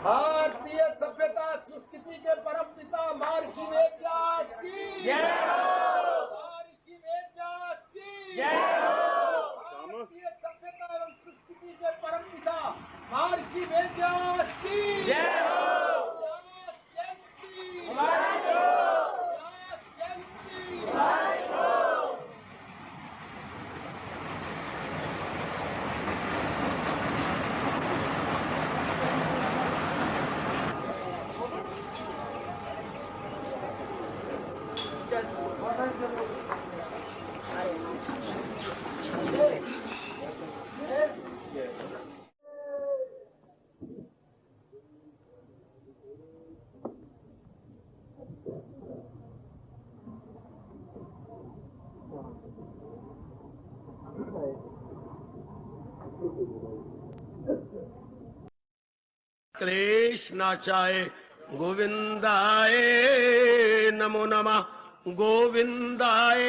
भारतीय सभ्यता संस्कृति के परम पिता महर्षि वेदव्यास की जय हो। महर्षि वेदव्यास की जय हो। भारतीय सभ्यता एवं संस्कृति के परम पिता महर्षि वेदव्यास की जय हो। व्यास जयंती हमारी हो। व्यास जयंती हमारी हो। क्लेश नाशाय गोविंदाय नमो नमः। गोविंदाय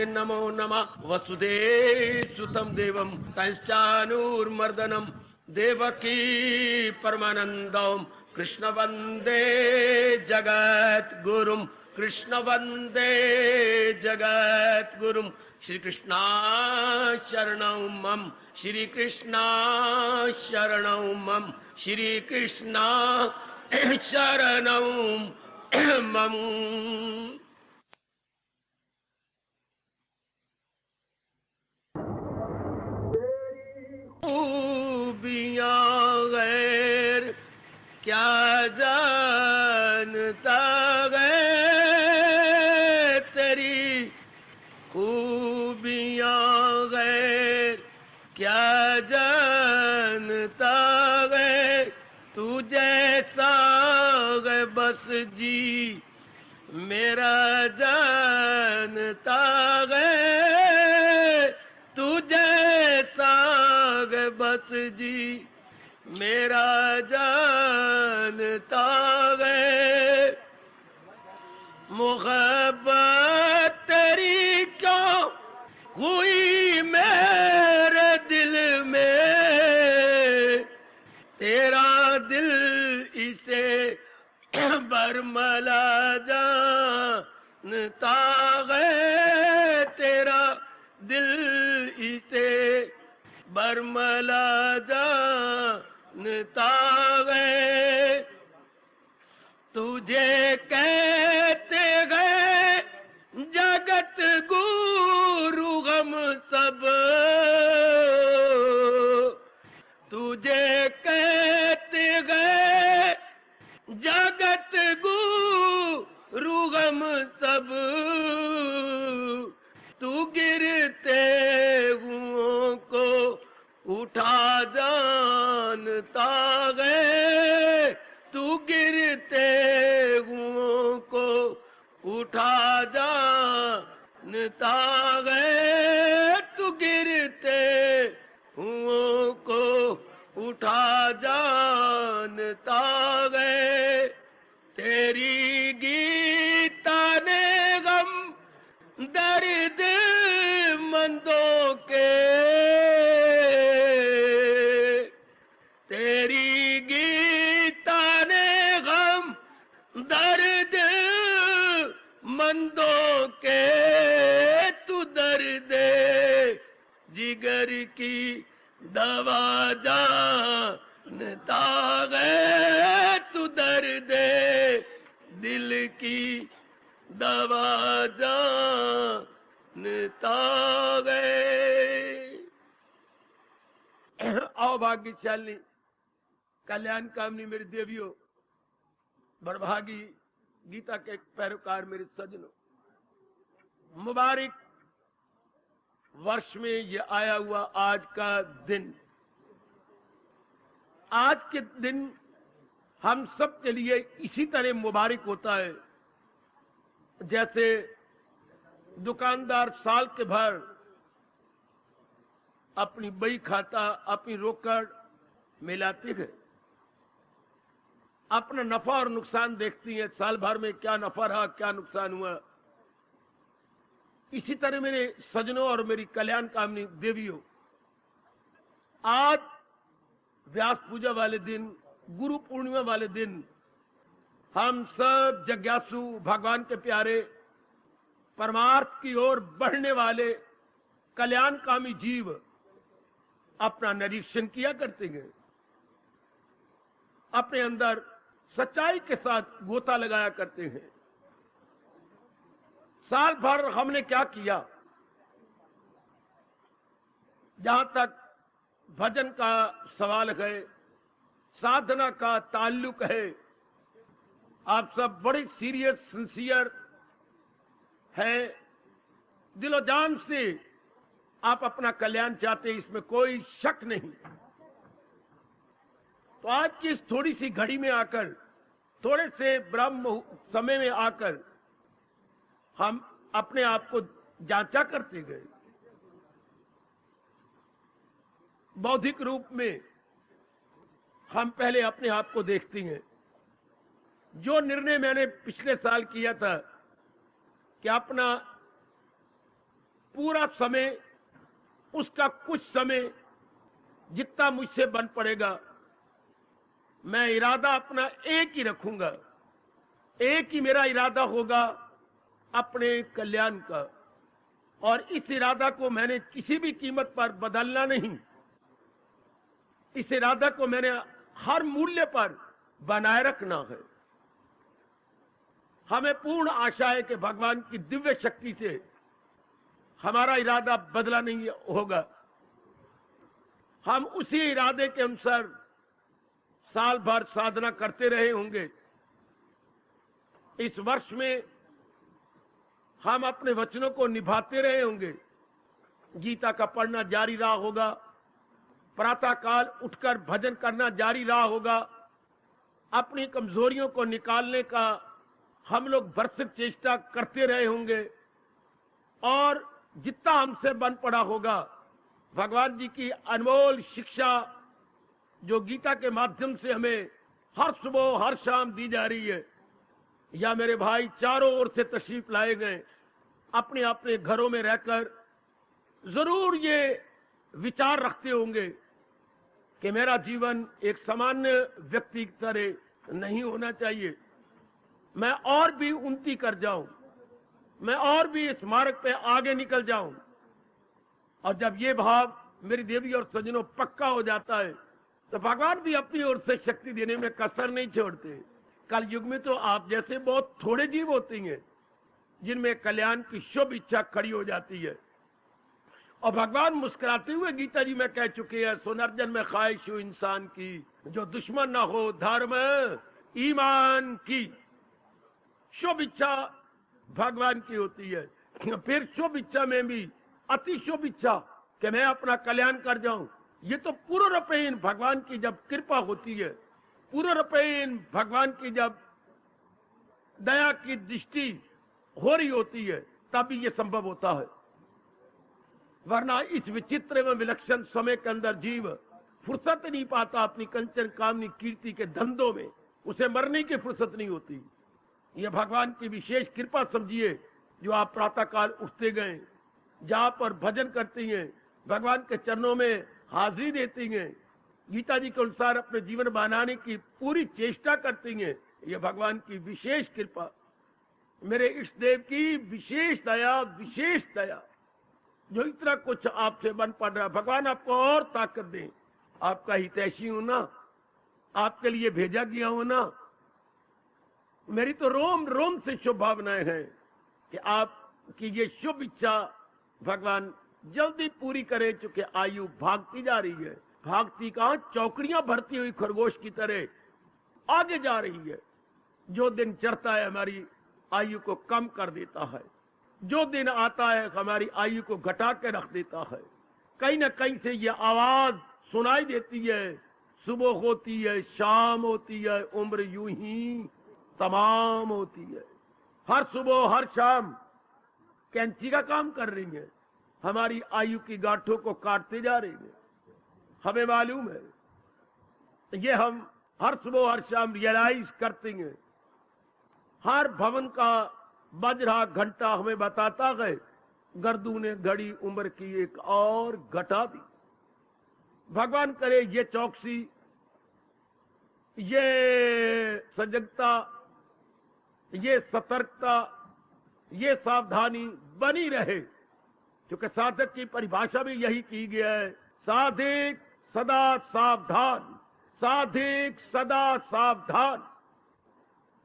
नमो नमः। वसुदेवसुतं देवं कंचानूरमर्दनं देवकी परमानंदं कृष्ण वंदे जगद्गुरुं। कृष्ण वंदे जगद्गुरुं। श्री कृष्णा शरणं मम। श्री कृष्णा शरणं मम। श्री कृष्णा शरणं मम। खूबियां गैर क्या जानता गैर तेरी खूबियां गैर क्या जानता गैर तू जैसा गए बस जी मेरा जानता गए तू जैसा गए बस जी मेरा जानता गए। मोहब्बत तेरी क्यों हुई मेरे दिल में तेरा दिल इसे बरमला जानता है। तेरा दिल इसे बरमला जानता है। तुझे कहते गए जगत गुरु हम सब तुझे कहते गए जगत गुरु हम सब तू गिरते हुओं को उठा जानता गए। तू गिरते हुओं को उठा जानता गए। तू गिरते हुओं को उठा जानता गए। तेरी गीता ने गम दर्द मंदों के तेरी गीता ने गम दर्द मंदों के तू दर्द जिगर की दवा जानता है। तू दर्द दिल की दवा जानता है। आओ भाग्यशाली कल्याण कामनी मेरी देवियों, बड़भागी गीता के पैरोकार मेरे सज्जनों, मुबारक वर्ष में ये आया हुआ आज का दिन, आज के दिन हम सब के लिए इसी तरह मुबारक होता है जैसे दुकानदार साल के भर अपनी बही खाता, अपनी रोकड़ मिलाते हैं, अपना नफा और नुकसान देखती है, साल भर में क्या नफा रहा क्या नुकसान हुआ। इसी तरह मेरे सजनों और मेरी कल्याण कामनी देवियों, आज व्यास पूजा वाले दिन गुरु पूर्णिमा वाले दिन हम सब जिज्ञासु भगवान के प्यारे परमार्थ की ओर बढ़ने वाले कल्याणकामी जीव अपना निरीक्षण किया करते हैं, अपने अंदर सच्चाई के साथ गोता लगाया करते हैं। साल भर हमने क्या किया? जहां तक भजन का सवाल है, साधना का ताल्लुक है, आप सब बड़े सीरियस सिंसियर है, दिलो जान से आप अपना कल्याण चाहते, इसमें कोई शक नहीं। तो आज की इस थोड़ी सी घड़ी में आकर, थोड़े से ब्रह्म समय में आकर हम अपने आप को जांचा करते गए। बौद्धिक रूप में हम पहले अपने आप को देखते हैं। जो निर्णय मैंने पिछले साल किया था कि अपना पूरा समय, उसका कुछ समय जितना मुझसे बन पड़ेगा, मैं इरादा अपना एक ही रखूंगा। एक ही मेरा इरादा होगा अपने कल्याण का, और इस इरादा को मैंने किसी भी कीमत पर बदलना नहीं। इस इरादा को मैंने हर मूल्य पर बनाए रखना है। हमें पूर्ण आशा है कि भगवान की दिव्य शक्ति से हमारा इरादा बदला नहीं होगा। हम उसी इरादे के अनुसार साल भर साधना करते रहे होंगे। इस वर्ष में हम अपने वचनों को निभाते रहे होंगे। गीता का पढ़ना जारी रहा होगा, प्रातः काल उठकर भजन करना जारी रहा होगा। अपनी कमजोरियों को निकालने का हम लोग भरसक चेष्टा करते रहे होंगे, और जितना हमसे बन पड़ा होगा, भगवान जी की अनमोल शिक्षा जो गीता के माध्यम से हमें हर सुबह हर शाम दी जा रही है, या मेरे भाई चारों ओर से तशरीफ लाए गए, अपने अपने घरों में रहकर जरूर ये विचार रखते होंगे कि मेरा जीवन एक सामान्य व्यक्ति की तरह नहीं होना चाहिए। मैं और भी उन्नति कर जाऊं, मैं और भी इस मार्ग पे आगे निकल जाऊं। और जब ये भाव मेरी देवी और सज्जनों पक्का हो जाता है, तो भगवान भी अपनी ओर से शक्ति देने में कसर नहीं छोड़ते। कल युग में तो आप जैसे बहुत थोड़े जीव होते हैं जिनमें कल्याण की शुभ इच्छा खड़ी हो जाती है। और भगवान मुस्कुराते हुए गीता जी में कह चुके हैं, सुनर्जन में ख्वाहिश हो इंसान की, जो दुश्मन ना हो धर्म ईमान की। शुभ इच्छा भगवान की होती है। फिर शुभ इच्छा में भी अति शुभ इच्छा कि मैं अपना कल्याण कर जाऊं, ये तो पूर्णरूपेण भगवान की जब कृपा होती है, पूर्णरूपेण भगवान की जब दया की दृष्टि हो रही होती है, तभी ये संभव होता है। वरना इस विचित्र एवं विलक्षण समय के अंदर जीव फुर्सत नहीं पाता अपनी कंचन कामनी कीर्ति के धंधों में, उसे मरने की फुर्सत नहीं होती। यह भगवान की विशेष कृपा समझिए, जो आप प्रातः काल उठते गए, जहां पर भजन करती हैं, भगवान के चरणों में हाजिरी देती हैं, गीता जी के अनुसार अपने जीवन बनाने की पूरी चेष्टा करती हैं, यह भगवान की विशेष कृपा, मेरे इष्ट देव की विशेष दया, जो इतना कुछ आपसे बन पड़ रहा है। भगवान आपको और ताकत दें। आपका हितैषी हूं ना, आपके लिए भेजा गया हूं ना। मेरी तो रोम रोम से शुभ भावनाएं हैं कि आपकी ये शुभ इच्छा भगवान जल्दी पूरी करे, चूंकि आयु भागती जा रही है। भागती कहां, चौकड़ियां भरती हुई खरगोश की तरह आगे जा रही है। जो दिन चढ़ता है हमारी आयु को कम कर देता है, जो दिन आता है हमारी आयु को घटा के रख देता है। कहीं ना कहीं से ये आवाज सुनाई देती है, सुबह होती है, शाम होती है, उम्र यूं ही तमाम होती है। हर सुबह हर शाम कैंची का काम कर रही है, हमारी आयु की गांठों को काटते जा रही है। हमें मालूम है, ये हम हर सुबह हर शाम रियलाइज करते हैं। हर भवन का बज रहा घंटा हमें बताता है, गर्दू ने घड़ी उम्र की एक और घटा दी। भगवान करे ये चौकसी, ये सजगता, ये सतर्कता, ये सावधानी बनी रहे, क्योंकि साधक की परिभाषा भी यही की गया है, साधिक सदा सावधान, साधिक सदा सावधान।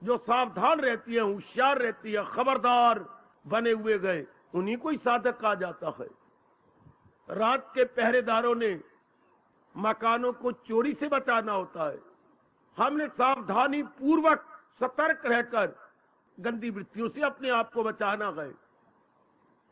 जो सावधान रहती है, होशियार रहती है, खबरदार बने हुए गए, उन्हीं को ही साधक कहा जाता है। रात के पहरेदारों ने मकानों को चोरी से बचाना होता है, हमने सावधानी पूर्वक सतर्क रहकर गंदी वृत्तियों से अपने आप को बचाना है।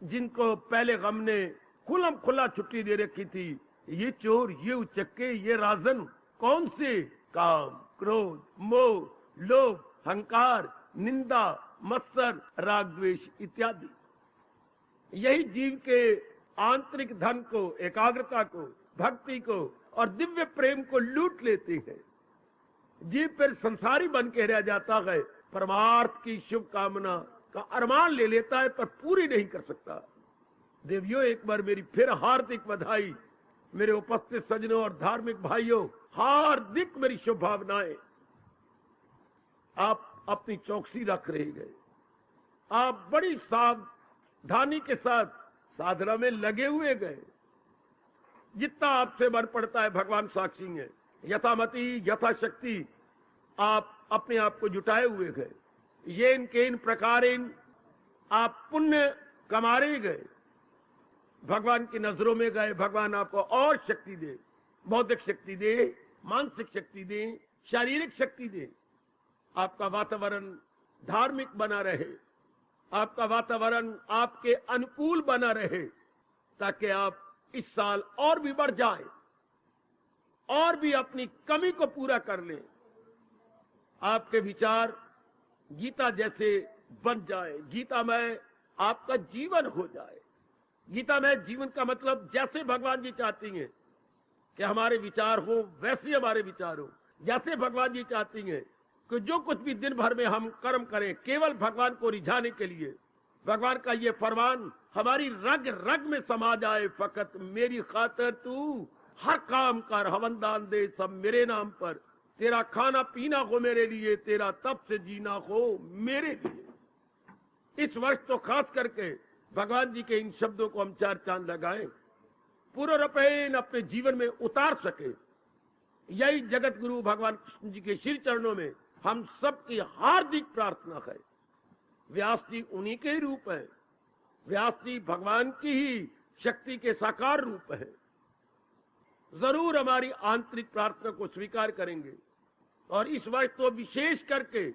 जिनको पहले गम ने खुलम खुला छुट्टी दे रखी थी, ये चोर, ये उचक्के, ये राजन, कौन से? काम, क्रोध, मोह, लोभ, अहंकार, निंदा, मत्सर, राग, द्वेष इत्यादि। यही जीव के आंतरिक धन को, एकाग्रता को, भक्ति को और दिव्य प्रेम को लूट लेते हैं। जीव फिर संसारी बन के रह जाता है, परमार्थ की शुभ कामना का अरमान ले लेता है, पर पूरी नहीं कर सकता। देवियों, एक बार मेरी फिर हार्दिक बधाई। मेरे उपस्थित सज्जनों और धार्मिक भाइयों, हार्दिक मेरी शुभकामनाएं। आप अपनी चौकसी रख रहे गए, आप बड़ी सावधानी के साथ साधना में लगे हुए गए। जितना आपसे बन पड़ता है भगवान साक्षी है, यथामति यथाशक्ति आप अपने आप को जुटाए हुए गए। ये इनके इन प्रकार आप पुण्य कमारे गए, भगवान की नजरों में गए। भगवान आपको और शक्ति दे, बौद्धिक शक्ति दे, मानसिक शक्ति दे, शारीरिक शक्ति दे। आपका वातावरण धार्मिक बना रहे, आपका वातावरण आपके अनुकूल बना रहे, ताकि आप इस साल और भी बढ़ जाए और भी अपनी कमी को पूरा कर लें। आपके विचार गीता जैसे बन जाए, गीतामय आपका जीवन हो जाए। गीतामय जीवन का मतलब जैसे भगवान जी चाहती हैं कि हमारे विचार हो, वैसे हमारे विचार हो। जैसे भगवान जी चाहती हैं कि जो कुछ भी दिन भर में हम कर्म करें, केवल भगवान को रिझाने के लिए। भगवान का ये फरमान हमारी रग रग में समा जाए, फकत मेरी खातिर तू हर काम कर, हवन दान दे सब मेरे नाम पर। तेरा खाना पीना हो मेरे लिए, तेरा तप से जीना हो मेरे लिए। इस वर्ष तो खास करके भगवान जी के इन शब्दों को हम चार चांद लगाएं, पूर्ण रूपेण अपने जीवन में उतार सके। यही जगत गुरु भगवान कृष्ण जी के श्री चरणों में हम सबकी हार्दिक प्रार्थना है। व्यास जी उन्हीं के ही रूप है, व्यास जी भगवान की ही शक्ति के साकार रूप है। जरूर हमारी आंतरिक प्रार्थना को स्वीकार करेंगे और इस वर्ष तो विशेष करके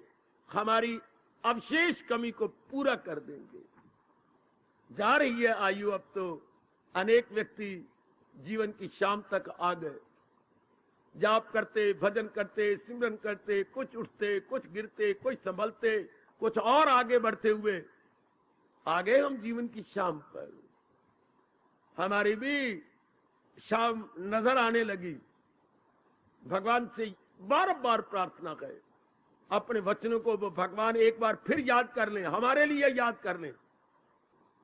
हमारी अवशेष कमी को पूरा कर देंगे। जा रही है आयु, अब तो अनेक व्यक्ति जीवन की शाम तक आ गए। जाप करते, भजन करते, सिमरन करते, कुछ उठते, कुछ गिरते, कुछ संभलते, कुछ और आगे बढ़ते हुए आ गए हम जीवन की शाम पर। हमारी भी शाम नजर आने लगी। भगवान से बार बार प्रार्थना करें, अपने वचनों को भगवान एक बार फिर याद कर लें, हमारे लिए याद कर लें।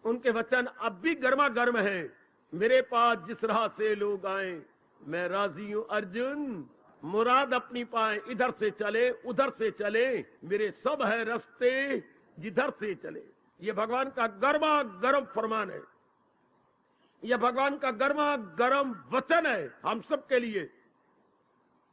उनके वचन अब भी गर्मा गर्म है। मेरे पास जिस राह से लोग आए, मैं राजी हूं अर्जुन, मुराद अपनी पाए। इधर से चले, उधर से चले, मेरे सब है रास्ते जिधर से चले। ये भगवान का गर्मा गर्म फरमान है, यह भगवान का गर्मा गर्म वचन है हम सब के लिए,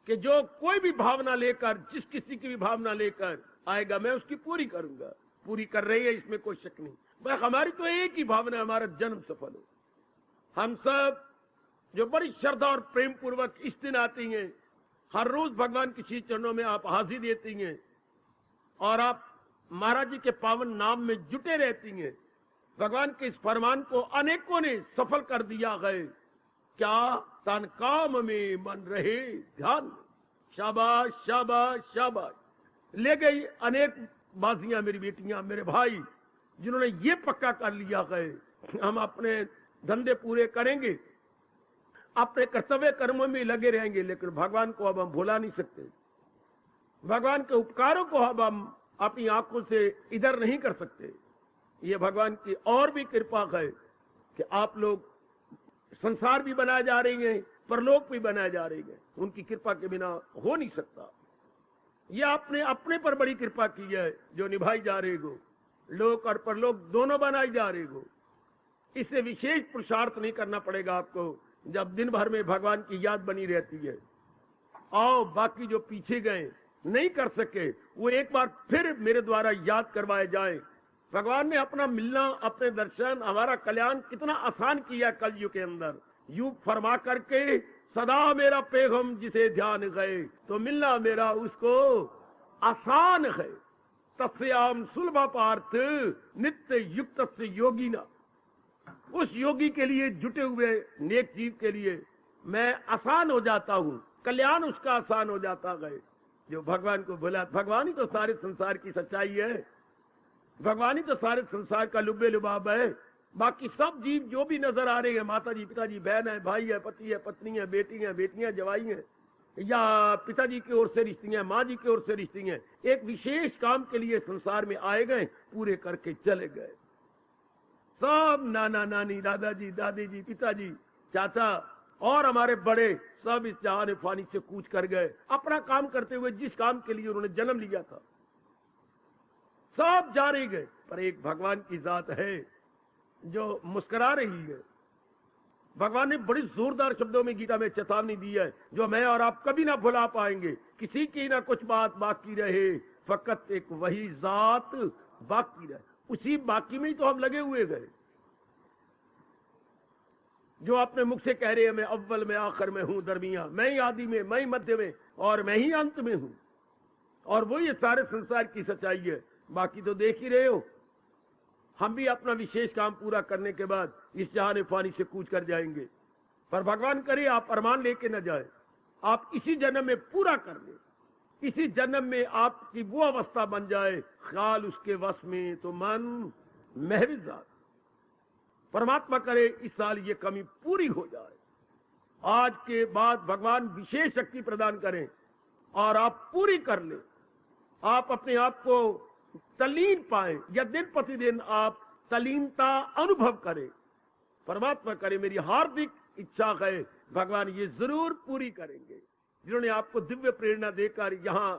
कि जो कोई भी भावना लेकर, जिस किसी की भी भावना लेकर आएगा, मैं उसकी पूरी करूंगा। पूरी कर रही है, इसमें कोई शक नहीं। बस हमारी तो एक ही भावना है, हमारा जन्म सफल हो। हम सब जो बड़ी श्रद्धा और प्रेम पूर्वक इस दिन आती हैं, हर रोज भगवान के श्री चरणों में आप हाजिर देती हैं और आप महाराज जी के पावन नाम में जुटे रहती हैं। भगवान के इस फरमान को अनेकों ने सफल कर दिया है। क्या तन काम में मन रहे ध्यान, शाबाश शाबाश शाबाश। ले गई अनेक बाजियां मेरी बेटियां, मेरे भाई, जिन्होंने ये पक्का कर लिया है हम अपने धंधे पूरे करेंगे, अपने कर्तव्य कर्मों में लगे रहेंगे, लेकिन भगवान को अब हम भुला नहीं सकते। भगवान के उपकारों को अब हम अपनी आंखों से इधर नहीं कर सकते। ये भगवान की और भी कृपा है कि आप लोग संसार भी बनाए जा रही हैं, परलोक भी बनाए जा रही है। उनकी कृपा के बिना हो नहीं सकता। ये आपने अपने पर बड़ी कृपा की है जो निभाई जा रही गो, लोक और परलोक दोनों बनाई जा रही गो। इससे विशेष पुरुषार्थ नहीं करना पड़ेगा आपको जब दिन भर में भगवान की याद बनी रहती है। आओ, बाकी जो पीछे गए नहीं कर सके वो एक बार फिर मेरे द्वारा याद करवाए जाए। भगवान ने अपना मिलना, अपने दर्शन, हमारा कल्याण कितना आसान किया कलयुग के अंदर। यूं फरमा करके सदा मेरा पैगम जिसे ध्यान गए, तो मिलना मेरा उसको आसान है। तस्याम सुलभ पार्थ नित्य युक्त से योगिना, उस योगी के लिए, जुटे हुए नेक जीव के लिए मैं आसान हो जाता हूं, कल्याण उसका आसान हो जाता गए जो भगवान को भुला। भगवान ही तो सारे संसार की सच्चाई है, भगवान ही तो सारे संसार का लुब्बे लुबाब है। बाकी सब जीव जो भी नजर आ रहे हैं, माता जी, पिताजी, बहन है, भाई है, पति है, पत्नी है, बेटी है, बेटियां, जवाई है, या पिताजी की ओर से रिश्ती हैं, माँ जी की ओर से रिश्ती हैं, एक विशेष काम के लिए संसार में आए गए, पूरे करके चले गए। सब नाना नानी, दादाजी, दादी जी, पिताजी, चाचा और हमारे बड़े सब इस जहान फानी से कूच कर गए, अपना काम करते हुए जिस काम के लिए उन्होंने जन्म लिया था। सब जा रहे गए, पर एक भगवान की जात है जो मुस्कुरा रही है। भगवान ने बड़ी जोरदार शब्दों में गीता में चेतावनी दी है, जो मैं और आप कभी ना भुला पाएंगे। किसी की ना कुछ बात बाकी रहे, फकत एक वही जात बाकी रहे। उसी बाकी में ही तो हम लगे हुए गए, जो अपने मुख से कह रहे हैं मैं अव्वल में, आखिर में हूं, दरमिया, मैं ही आदि में, मैं ही मध्य में और मैं ही अंत में हूं। और वो ये सारे संसार की सच्चाई है। बाकी तो देख ही रहे हो, हम भी अपना विशेष काम पूरा करने के बाद इस जहान फानी से कूच कर जाएंगे। पर भगवान करे आप अरमान लेके न जाए, आप इसी जन्म में पूरा कर ले, इसी जन्म में आपकी वो अवस्था बन जाए, ख्याल उसके वश में तो मन महविजात। परमात्मा करे इस साल ये कमी पूरी हो जाए, आज के बाद भगवान विशेष शक्ति प्रदान करें और आप पूरी कर ले, आप अपने आप को तल्लीन पाए, या दिन प्रतिदिन आप तल्लीनता अनुभव करें। परमात्मा करे मेरी हार्दिक इच्छा है, भगवान ये जरूर पूरी करेंगे। जिन्होंने आपको दिव्य प्रेरणा देकर यहाँ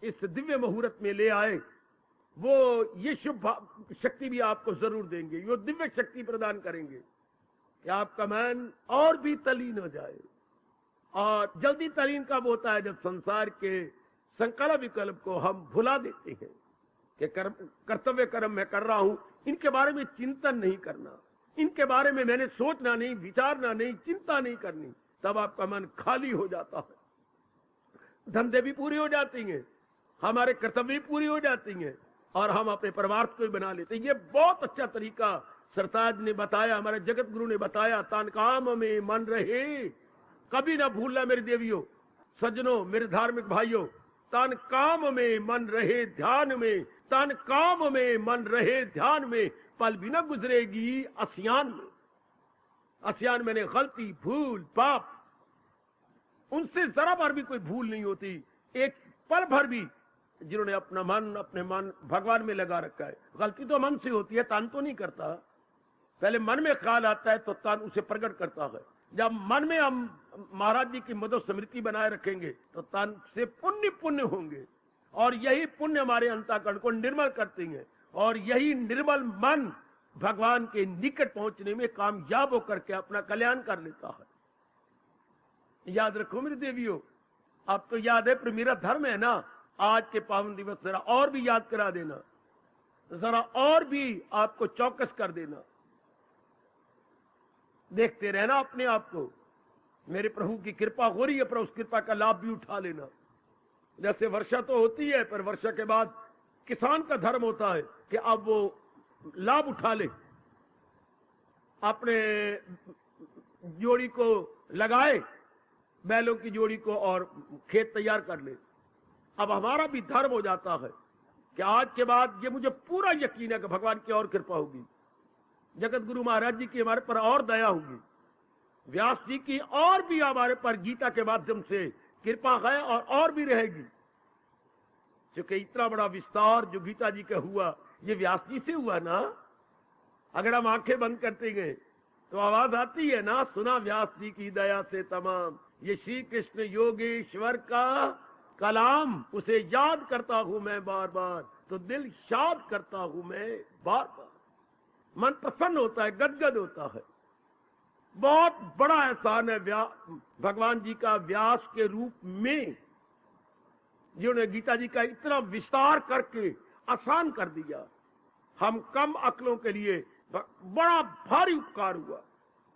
इस दिव्य मुहूर्त में ले आए, वो ये शुभ शक्ति भी आपको जरूर देंगे, वो दिव्य शक्ति प्रदान करेंगे कि आपका मन और भी तल्लीन हो जाए। और जल्दी तल्लीन कब होता है? जब संसार के संकल्प विकल्प को हम भुला देते हैं कि कर्तव्य कर्म मैं कर रहा हूं, इनके बारे में चिंतन नहीं करना, इनके बारे में मैंने सोचना नहीं, विचारना नहीं, चिंता नहीं करनी, तब आपका मन खाली हो जाता है। धंधे भी पूरी हो जाती हैं, हमारे कर्तव्य भी पूरी हो जाती हैं और हम अपने परमार्थ को भी बना लेते हैं। ये बहुत अच्छा तरीका सरताज ने बताया, हमारे जगत गुरु ने बताया। तान काम में मन रहे, कभी ना भूलना मेरे देवियों, सज्जनों, मेरे धार्मिक भाइयों, तान काम में मन रहे ध्यान में, तान काम में मन रहे ध्यान में, पल भी न गुजरेगी असियान में। असियान मैंने गलती, भूल, पाप, उनसे जरा बार भी कोई भूल नहीं होती। एक पल भर भी जिन्होंने अपना मन, अपने मन भगवान में लगा रखा है। गलती तो मन से होती है, तन तो नहीं करता। पहले मन में ख्याल आता है तो तन उसे प्रकट करता है। जब मन में हम महाराज जी की मधुर स्मृति बनाए रखेंगे तो तन से पुण्य पुण्य होंगे, और यही पुण्य हमारे अंतःकरण को निर्मल करते हैं, और यही निर्मल मन भगवान के निकट पहुंचने में कामयाब होकर के अपना कल्याण कर लेता है। याद रखो मेरी देवियों, अब तो याद है, पर मेरा धर्म है ना, आज के पावन दिवस जरा और भी याद करा देना, जरा और भी आपको चौकस कर देना। देखते रहना अपने आप को, मेरे प्रभु की कृपा हो रही है, पर उस कृपा का लाभ भी उठा लेना। जैसे वर्षा तो होती है, पर वर्षा के बाद किसान का धर्म होता है कि अब वो लाभ उठा ले, अपने जोड़ी को लगाए, बैलों की जोड़ी को, और खेत तैयार कर ले। अब हमारा भी धर्म हो जाता है कि आज के बाद ये मुझे पूरा यकीन है कि भगवान की और कृपा होगी, जगत गुरु महाराज जी की हमारे पर और दया होगी, व्यास जी की और भी हमारे पर गीता के माध्यम से कृपा है और भी रहेगी। क्योंकि इतना बड़ा विस्तार जो गीता जी का हुआ, ये व्यास जी से हुआ ना। अगर हम आंखें बंद करते गए तो आवाज आती है ना, सुना व्यास जी की दया से तमाम, ये श्री कृष्ण योगेश्वर का कलाम उसे याद करता हूं मैं बार बार, तो दिल शाद करता हूं मैं बार बार। मन प्रसन्न होता है, गदगद होता है। बहुत बड़ा एहसान है भगवान जी का व्यास के रूप में, जिन्होंने गीता जी का इतना विस्तार करके आसान कर दिया। हम कम अक्लों के लिए बड़ा भारी उपकार हुआ,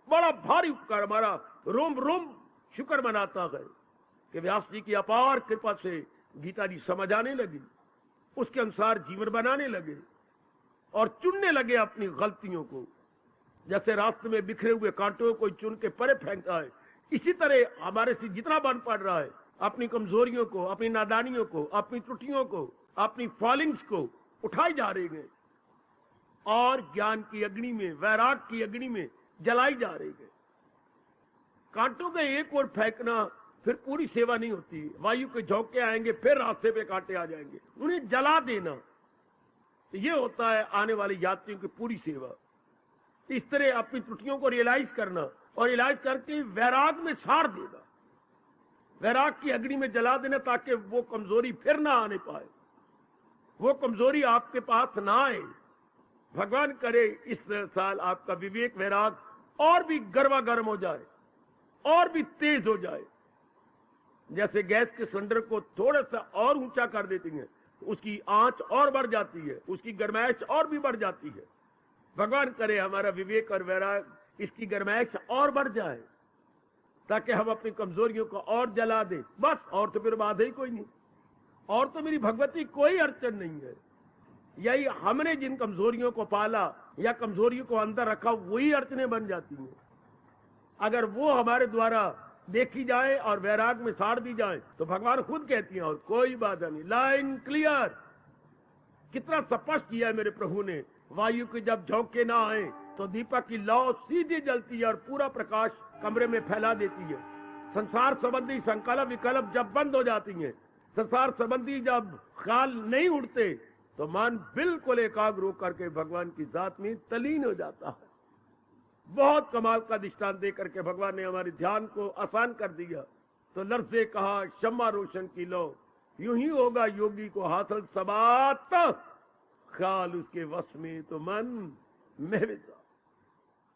बड़ा भारी उपकार। हमारा रोम रोम शुक्र मनाता है कि व्यास जी की अपार कृपा से गीता जी समझ आने लगी, उसके अनुसार जीवन बनाने लगे और चुनने लगे अपनी गलतियों को। जैसे रास्ते में बिखरे हुए कांटों को चुन के परे फेंकता है, इसी तरह हमारे से जितना बन पड़ रहा है, अपनी कमजोरियों को, अपनी नादानियों को, अपनी त्रुटियों को, अपनी फॉलिंग्स को उठाई जा रही है और ज्ञान की अग्नि में, वैराग की अग्नि में जलाई जा रही है। कांटों के एक ओर फेंकना फिर पूरी सेवा नहीं होती। वायु के झोंके आएंगे, फिर रास्ते पे कांटे आ जाएंगे, उन्हें जला देना, ये होता है आने वाले यात्रियों की पूरी सेवा। इस तरह अपनी त्रुटियों को रियलाइज करना और रियलाइज करके वैराग में साड़ देना, वैराग की अग्नि में जला देना, ताकि वो कमजोरी फिर ना आने पाए, वो कमजोरी आपके पास ना आए। भगवान करे इस साल आपका विवेक वैराग और भी गर्म हो जाए और भी तेज हो जाए। जैसे गैस के सिलेंडर को थोड़ा सा और ऊंचा कर देती है, उसकी आंच और बढ़ जाती है, उसकी गर्माइश और भी बढ़ जाती है। भगवान करे हमारा विवेक और वैराग, इसकी गर्माइश और बढ़ जाए, ताकि हम अपनी कमजोरियों को और जला दें। बस, और तो फिर बात ही कोई नहीं, और तो मेरी भगवती कोई अड़चन नहीं है। यही हमने जिन कमजोरियों को पाला या कमजोरियों को अंदर रखा, वही अड़चने बन जाती हैं। अगर वो हमारे द्वारा देखी जाए और वैराग में साड़ दी जाए, तो भगवान खुद कहती हैं और कोई बाधा नहीं। लाइन क्लियर, कितना स्पष्ट किया है मेरे प्रभु ने। वायु के जब झोंके ना आए तो दीपक की लौ सीधी जलती है और पूरा प्रकाश कमरे में फैला देती है। संसार संबंधी संकल्प विकल्प जब बंद हो जाती हैं, संसार संबंधी जब ख्याल नहीं उड़ते, तो मन बिल्कुल एकाग्र होकर के भगवान की जात में तलीन हो जाता है। बहुत कमाल का दृष्टांत देकर के भगवान ने हमारे ध्यान को आसान कर दिया। तो लफ्ज़ से कहा शम्मा रोशन की लो, यूं ही होगा योगी को हासिल सबात, ख्याल उसके वश में तो मन महविजा।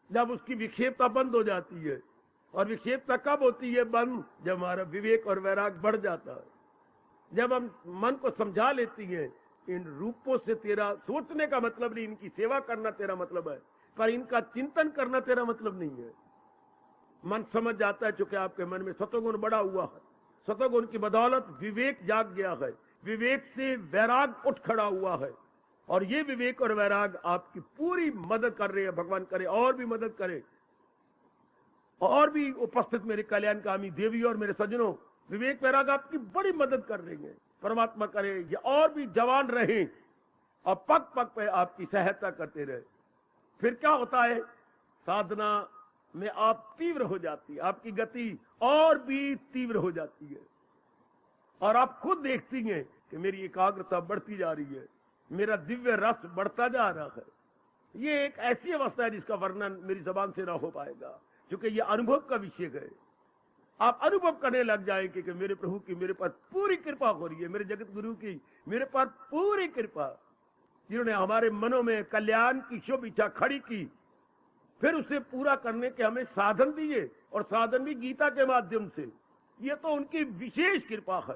जब उसकी विक्षेपता बंद हो जाती है, और विक्षेपता कब होती है बंद? जब हमारा विवेक और वैराग बढ़ जाता है, जब हम मन को समझा लेती हैं इन रूपों से तेरा सोचने का मतलब नहीं, इनकी सेवा करना तेरा मतलब है, पर इनका चिंतन करना तेरा मतलब नहीं है। मन समझ जाता है, चूंकि आपके मन में सतोगुण बड़ा हुआ है, सतोगुण की बदौलत विवेक जाग गया है, विवेक से वैराग उठ खड़ा हुआ है, और ये विवेक और वैराग आपकी पूरी मदद कर रहे हैं। भगवान करे और भी मदद करे, और भी उपस्थित मेरे कल्याणकामी देवी और मेरे सज्जनों, विवेक वैराग आपकी बड़ी मदद कर रहे हैं। परमात्मा करे ये और भी जवान रहे और पग पग पे आपकी सहायता करते रहे। फिर क्या होता है, साधना में आप तीव्र हो जाती है, आपकी गति और भी तीव्र हो जाती है, और आप खुद देखती हैं कि मेरी एकाग्रता बढ़ती जा रही है, मेरा दिव्य रस बढ़ता जा रहा है। ये एक ऐसी अवस्था है जिसका वर्णन मेरी जबान से ना हो पाएगा, क्योंकि ये अनुभव का विषय है। आप अनुभव करने लग जाएंगे कि मेरे प्रभु की मेरे पर पूरी कृपा हो रही है, मेरे जगत गुरु की मेरे पर पूरी कृपा, जिन्होंने हमारे मनों में कल्याण की शुभ इच्छा खड़ी की, फिर उसे पूरा करने के हमें साधन दिए, और साधन भी गीता के माध्यम से। ये तो उनकी विशेष कृपा है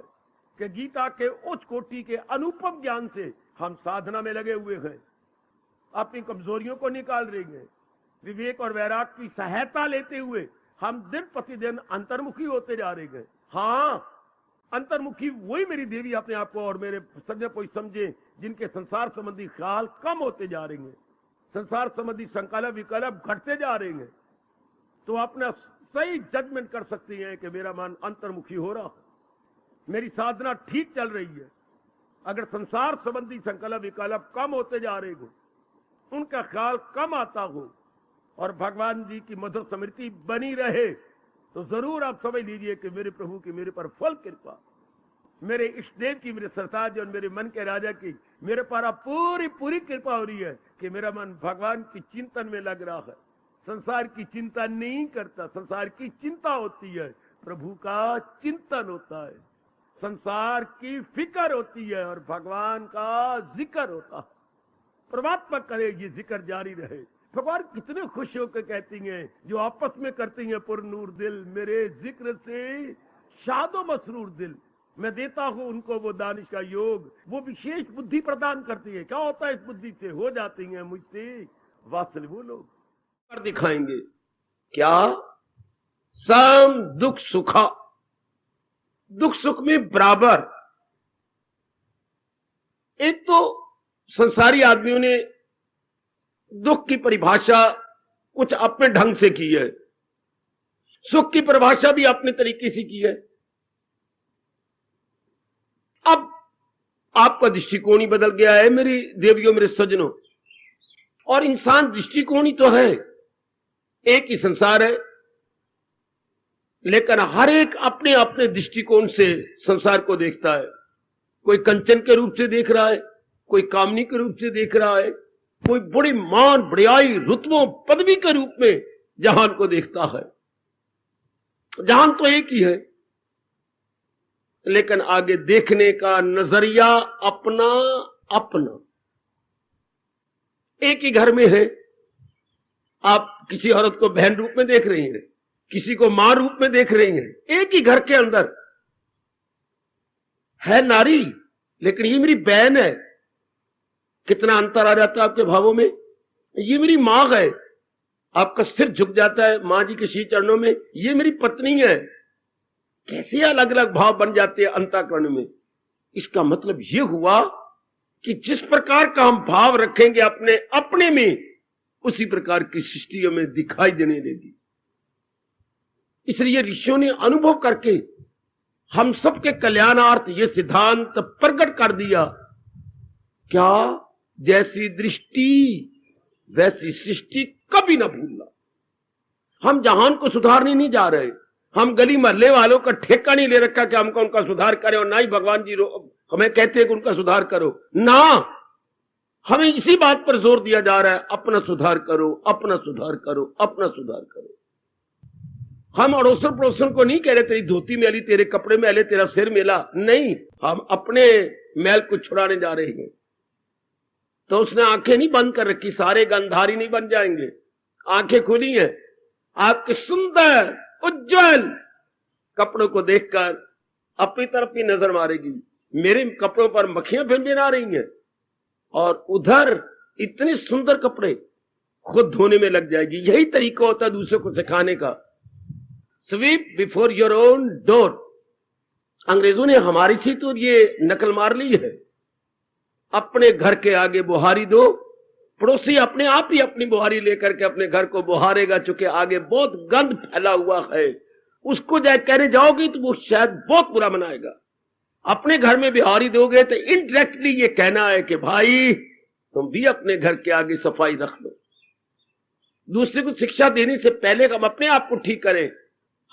कि गीता के उच्च कोटि के अनुपम ज्ञान से हम साधना में लगे हुए हैं, अपनी कमजोरियों को निकाल रहे हैं। विवेक और वैराग की सहायता लेते हुए हम दिन प्रतिदिन अंतर्मुखी होते जा रहे हैं। हाँ, अंतर्मुखी वही मेरी देवी अपने आप को और मेरे सज्जन को समझे, जिनके संसार संबंधी ख्याल कम होते जा रहे हैं, संसार संबंधी संकल्प विकल्प घटते जा रहे हैं, तो अपना सही जजमेंट कर सकती हैं कि मेरा मन अंतर्मुखी हो रहा है, मेरी साधना ठीक चल रही है। अगर संसार संबंधी संकल्प विकल्प कम होते जा रहे हो, उनका ख्याल कम आता हो, और भगवान जी की मधुर स्मृति बनी रहे, तो जरूर आप समझ लीजिए कि मेरे प्रभु की मेरे पर फल कृपा, मेरे इष्ट देव की, मेरे सरताज और मेरे मन के राजा की मेरे पर पूरी पूरी कृपा हो रही है कि मेरा मन भगवान की चिंतन में लग रहा है। संसार की चिंता नहीं करता, संसार की चिंता होती है, प्रभु का चिंतन होता है। संसार की फिक्र होती है और भगवान का जिक्र होता है। परमात्मा करे ये जिक्र जारी रहे। भगवान कितने खुश होकर कहती हैं, जो आपस में करती हैं पुरनूर दिल, मेरे जिक्र से शादो मसरूर दिल, मैं देता हूं उनको वो दानिश का योग, वो विशेष बुद्धि प्रदान करती है। क्या होता है इस बुद्धि से? हो जाती हैं मुझसे वात्सल्य वो लोग। पर दिखाएंगे क्या? सम दुख सुखा, दुख सुख में बराबर। एक तो संसारी आदमियों ने दुख की परिभाषा कुछ अपने ढंग से की है, सुख की परिभाषा भी अपने तरीके से की है। अब आपका दृष्टिकोण ही बदल गया है मेरी देवियों, मेरे सज्जनों। और इंसान दृष्टिकोण ही तो है, एक ही संसार है, लेकिन हर एक अपने अपने दृष्टिकोण से संसार को देखता है। कोई कंचन के रूप से देख रहा है, कोई कामनी के रूप से देख रहा है, कोई बड़ी मान बड़ाई रुतबों पदवी के रूप में जहान को देखता है। जहान तो एक ही है, लेकिन आगे देखने का नजरिया अपना अपना। एक ही घर में है, आप किसी औरत को बहन रूप में देख रही हैं, किसी को मां रूप में देख रही हैं, एक ही घर के अंदर है नारी, लेकिन ये मेरी बहन है। कितना अंतर आ जाता है आपके भावों में। ये मेरी मां है, आपका सिर झुक जाता है मां जी के श्री चरणों में। ये मेरी पत्नी है। कैसे अलग अलग भाव बन जाते हैं अंतःकरण में। इसका मतलब यह हुआ कि जिस प्रकार का हम भाव रखेंगे अपने अपने में, उसी प्रकार की सृष्टियों में दिखाई देने देगी। इसलिए ऋषियों ने अनुभव करके हम सबके कल्याणार्थ ये सिद्धांत प्रकट कर दिया। क्या? जैसी दृष्टि वैसी सृष्टि कभी ना भूलना। हम जहान को सुधारने नहीं जा रहे, हम गली मोहल्ले वालों का ठेका नहीं ले रखा कि हमको उनका सुधार करें, और ना ही भगवान जी हमें कहते हैं कि उनका सुधार करो ना। हमें इसी बात पर जोर दिया जा रहा है, अपना सुधार करो, अपना सुधार करो, अपना सुधार करो। हम अड़ोसन पड़ोसन को नहीं कह रहे तेरी धोती मैली, तेरे कपड़े मैले, तेरा सिर मेला। नहीं, हम अपने मैल को छुड़ाने जा रहे हैं। तो उसने आंखें नहीं बंद कर रखी, सारे गंधारी नहीं बन जाएंगे। आंखें खुली हैं, आपके सुंदर उज्जवल कपड़ों को देखकर अपनी तरफ ही नजर मारेगी। मेरे कपड़ों पर मक्खियां भिनभिना रही हैं, और उधर इतने सुंदर कपड़े खुद धोने में लग जाएगी। यही तरीका होता है दूसरे को सिखाने का। Sweep before your own door. अंग्रेजों ने हमारी सी तो ये नकल मार ली है। अपने घर के आगे बुहारी दो, पड़ोसी अपने आप ही अपनी बुहारी लेकर के अपने घर को बुहारेगा, चूंकि आगे बहुत गंद फैला हुआ है। उसको जाए कहने जाओगे तो वो शायद बहुत बुरा मनाएगा। अपने घर में बुहारी दोगे तो इनडायरेक्टली ये कहना है कि भाई तुम भी अपने घर के आगे सफाई रख लो। दूसरे को शिक्षा देने से पहले हम अपने आप को ठीक करें,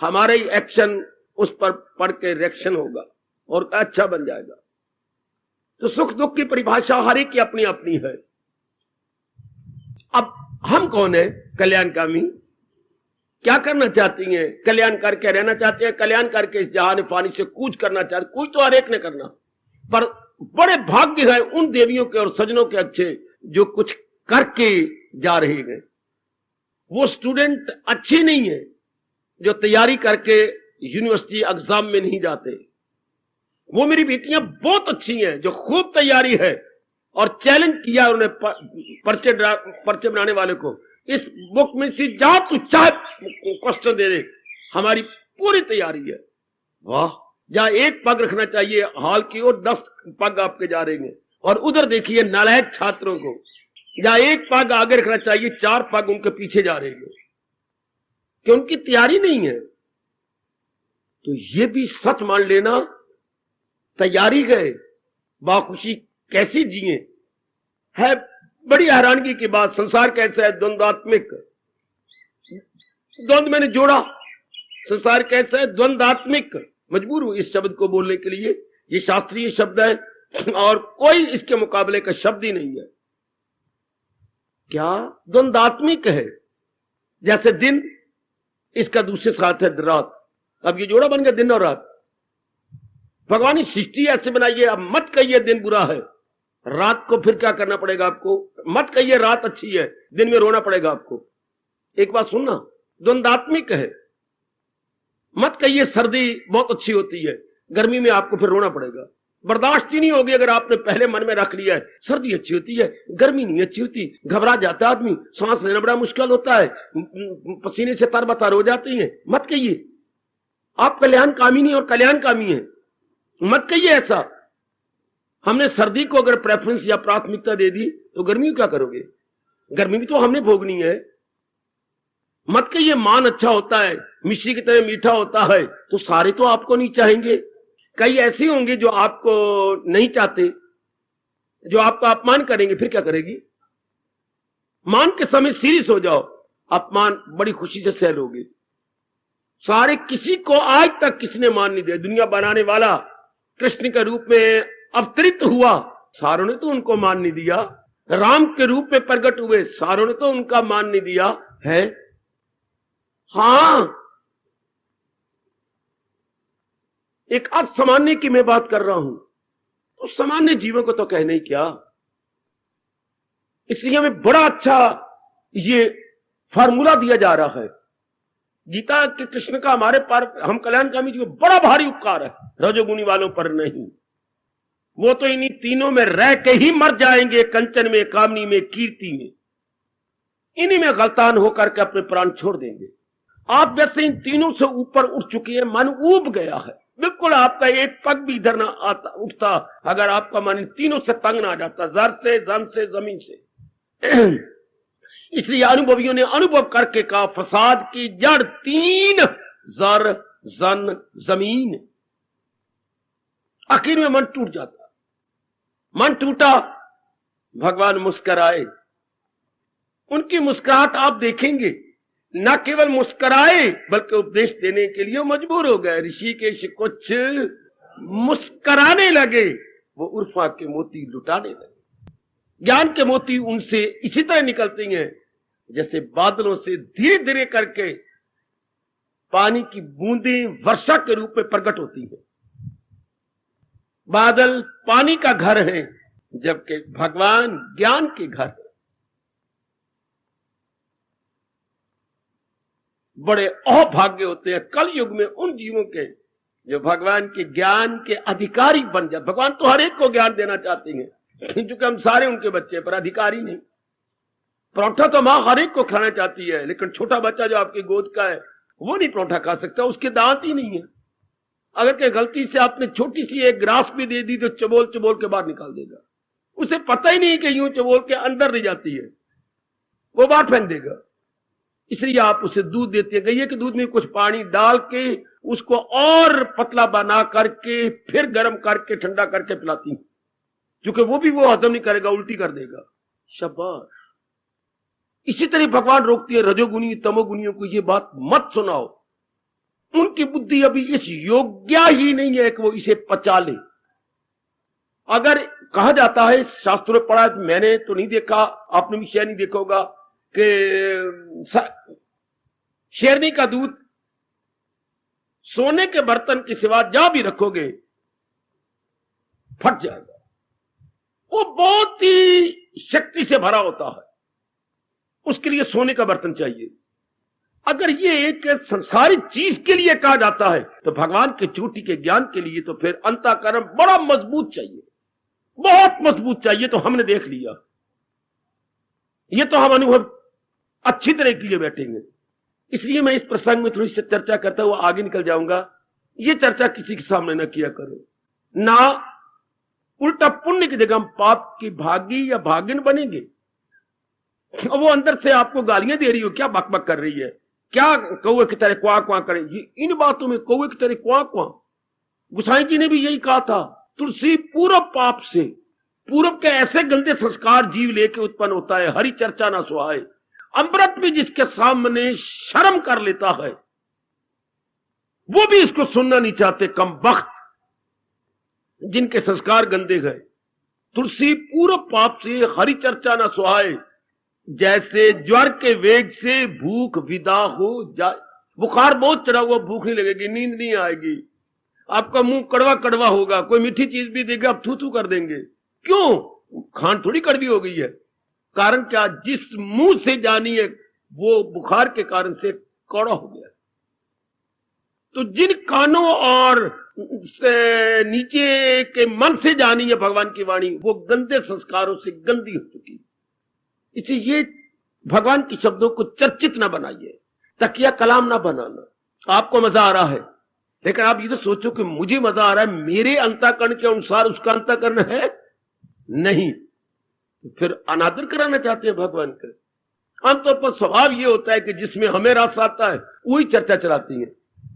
हमारा ही एक्शन उस पर पढ़ के रिएक्शन होगा और अच्छा बन जाएगा। तो सुख दुख की परिभाषा हर एक की अपनी अपनी है। अब हम कौन है? कल्याणकामी। क्या करना चाहती हैं? कल्याण करके रहना चाहते हैं, कल्याण करके इस जहान पानी से कूच करना चाहते। कूच तो हर एक ने करना, पर बड़े भाग्य है उन देवियों के और सजनों के अच्छे जो कुछ करके जा रहे हैं। वो स्टूडेंट अच्छे नहीं है जो तैयारी करके यूनिवर्सिटी एग्जाम में नहीं जाते। वो मेरी बेटियां बहुत अच्छी हैं जो खूब तैयारी है और चैलेंज किया उन्होंने पर्चे बनाने वाले को, इस बुक में से जा तू चाहे क्वेश्चन दे दे, हमारी पूरी तैयारी है। वाह! जहां एक पग रखना चाहिए हॉल की ओर 10 पग आपके जा रहे हैं। और उधर देखिए नालायक छात्रों को, जहां एक पग आगे रखना चाहिए 4 पग उनके पीछे जा रहे हैं कि उनकी तैयारी नहीं है। तो ये भी सच मान लेना, तैयारी गए बाखुशी कैसी जिए है। बड़ी हैरानगी की बात, संसार कैसा है? द्वंद्वात्मिक। द्वंद्व मैंने जोड़ा, संसार कैसा है? द्वंद्वात्मिक। मजबूर हूं इस शब्द को बोलने के लिए, ये शास्त्रीय शब्द है और कोई इसके मुकाबले का शब्द ही नहीं है। क्या? द्वंद्वात्मिक है। जैसे दिन, इसका दूसरे साथ है रात। अब ये जोड़ा बन गया दिन और रात। भगवान ने सृष्टि ऐसे बनाई है। अब मत कहिए दिन बुरा है, रात को फिर क्या करना पड़ेगा आपको। मत कहिए रात अच्छी है, दिन में रोना पड़ेगा आपको। एक बात सुनना, द्वंदात्मिक है। मत कहिए सर्दी बहुत अच्छी होती है, गर्मी में आपको फिर रोना पड़ेगा। बर्दाश्त ही नहीं होगी अगर आपने पहले मन में रख लिया है सर्दी अच्छी होती है, गर्मी नहीं अच्छी होती। घबरा जाता है आदमी, सांस लेना बड़ा मुश्किल होता है, पसीने से तरबतर हो जाती है। मत कहिए आप कल्याणकामी नहीं और कल्याणकामी है। मत कहिए ऐसा। हमने सर्दी को अगर प्रेफरेंस या प्राथमिकता दे दी तो गर्मी क्या करोगे। गर्मी भी तो हमने भोगनी है। मत कहिए मान अच्छा होता है, मिश्री की तरह मीठा होता है, तो सारे तो आपको नहीं चाहेंगे। कई ऐसे होंगे जो आपको नहीं चाहते, जो आपका अपमान करेंगे, फिर क्या करेगी। मान के समय सीरियस हो जाओ, अपमान बड़ी खुशी से सह लोगे। सारे किसी को आज तक किसी ने मान नहीं दिया। दुनिया बनाने वाला कृष्ण के रूप में अवतरित हुआ, सारों ने तो उनको मान नहीं दिया। राम के रूप में प्रकट हुए, सारों ने तो उनका मान नहीं दिया है। हां, एक असामान्य की मैं बात कर रहा हूं, तो सामान्य जीवों को तो कहने ही क्या। इसलिए हमें बड़ा अच्छा ये फार्मूला दिया जा रहा है गीता के कृष्ण का हमारे पर, हम कल्याणकामी जी को बड़ा भारी उपकार है, रजोगुणी वालों पर नहीं। वो तो इन्हीं तीनों में रह के ही मर जाएंगे, कंचन में, कामनी में, कीर्ति में, इन्हीं में गलतान होकर के अपने प्राण छोड़ देंगे। आप वैसे इन तीनों से ऊपर उठ चुकी है, मन ऊब गया है, बिल्कुल आपका एक पग भी इधर ना आता उठता अगर आपका मन इन तीनों से तंग ना आ जाता, जर से, जम से, जमीन से। इसलिए अनुभवियों ने अनुभव करके कहा, फसाद की जड़ तीन, जर, जन, जमीन। आखिर में मन टूट जाता। मन टूटा, भगवान मुस्कुराए। उनकी मुस्कुराहट आप देखेंगे, न केवल मुस्कुराए बल्कि उपदेश देने के लिए मजबूर हो गए। ऋषिकेश कुछ मुस्कुराने लगे, वो उर्फा के मोती लुटाने लगे। ज्ञान के मोती उनसे इसी तरह निकलते हैं जैसे बादलों से धीरे धीरे करके पानी की बूंदें वर्षा के रूप में प्रकट होती है। बादल पानी का घर है, जबकि भगवान ज्ञान के घर है। बड़े अभाग्य होते हैं कल युग में उन जीवों के जो भगवान के ज्ञान के अधिकारी बन जाए। भगवान तो हर एक को ज्ञान देना चाहते हैं, क्योंकि हम सारे उनके बच्चे, पर अधिकारी नहीं। परोठा तो मां हर एक को खाना चाहती है, लेकिन छोटा बच्चा जो आपकी गोद का है वो नहीं परोठा खा सकता, उसके दांत ही नहीं है। अगर के गलती से आपने छोटी सी एक ग्रास भी दे दी तो चबोल चबोल के बाहर निकाल देगा। उसे पता ही नहीं कि यूं चबोल के अंदर नहीं जाती है, वो बाहर फेंक देगा। इसलिए आप उसे दूध देते हैं, गैया के दूध में कुछ पानी डाल के उसको और पतला बना करके फिर गर्म करके ठंडा करके पिलाती, क्योंकि वो भी वो हजम नहीं करेगा, उल्टी कर देगा। शाबाश। इसी तरह भगवान रोकती है रजोगुनी तमोगुनियों को, ये बात मत सुनाओ, उनकी बुद्धि अभी इस योग्य ही नहीं है कि वो इसे पचा ले। अगर कहा जाता है, शास्त्रों में पढ़ा, मैंने तो नहीं देखा, आपने भी शायद नहीं देखा होगा, कि शेरनी का दूध सोने के बर्तन के सिवा जहां भी रखोगे फट जाएगा। वो बहुत ही शक्ति से भरा होता है, उसके लिए सोने का बर्तन चाहिए। अगर ये एक संसारिक चीज के लिए कहा जाता है तो भगवान के चोटी के ज्ञान के लिए तो फिर अंतःकरण बड़ा मजबूत चाहिए, बहुत मजबूत चाहिए। तो हमने देख लिया, ये तो हम अनुभव अच्छी तरह के लिए बैठेंगे। इसलिए मैं इस प्रसंग में थोड़ी सी चर्चा करता हुआ आगे निकल जाऊंगा। ये चर्चा किसी के सामने ना किया करो, ना उल्टा पुण्य की जगह हम पाप की भागी या भागिन बनेंगे। वो अंदर से आपको गालियां दे रही हो, क्या बकबक कर रही है, क्या कौवे की तरह क्वां क्वां करेगी। इन बातों में कौवे की तरह क्वां क्वां, गोसाई जी ने भी यही कहा था, तुलसी पूर्व पाप से, पूर्व के ऐसे गंदे संस्कार जीव लेके उत्पन्न होता है, हरी चर्चा ना सुहाए। अमृत भी जिसके सामने शर्म कर लेता है वो भी इसको सुनना नहीं चाहते, कम बख्त जिनके संस्कार गंदे गए। तुलसी पूर्व पाप से, हरी चर्चा ना सुहाए। जैसे ज्वर के वेग से भूख विदा हो जाए, बुखार बहुत चढ़ा हुआ, भूख नहीं लगेगी, नींद नहीं आएगी, आपका मुंह कड़वा कड़वा होगा, कोई मीठी चीज भी देगा आप थू थू कर देंगे। क्यों? खांड थोड़ी कड़वी हो गई है। कारण क्या? जिस मुंह से जानी है वो बुखार के कारण से कौड़ा हो गया। तो जिन कानों और नीचे के मन से जानी है भगवान की वाणी, वो गंदे संस्कारों से गंदी हो चुकी। इसलिए भगवान के शब्दों को चर्चित ना बनाइए, तकिया कलाम ना बनाना। आपको मजा आ रहा है, लेकिन आप ये तो सोचो कि मुझे मजा आ रहा है, मेरे अंतःकरण के अनुसार उसका अंतःकरण है नहीं, तो फिर अनादर कराना चाहते हैं भगवान का। आमतौर पर स्वभाव ये होता है कि जिसमें हमें रस आता है वही चर्चा चलाती है,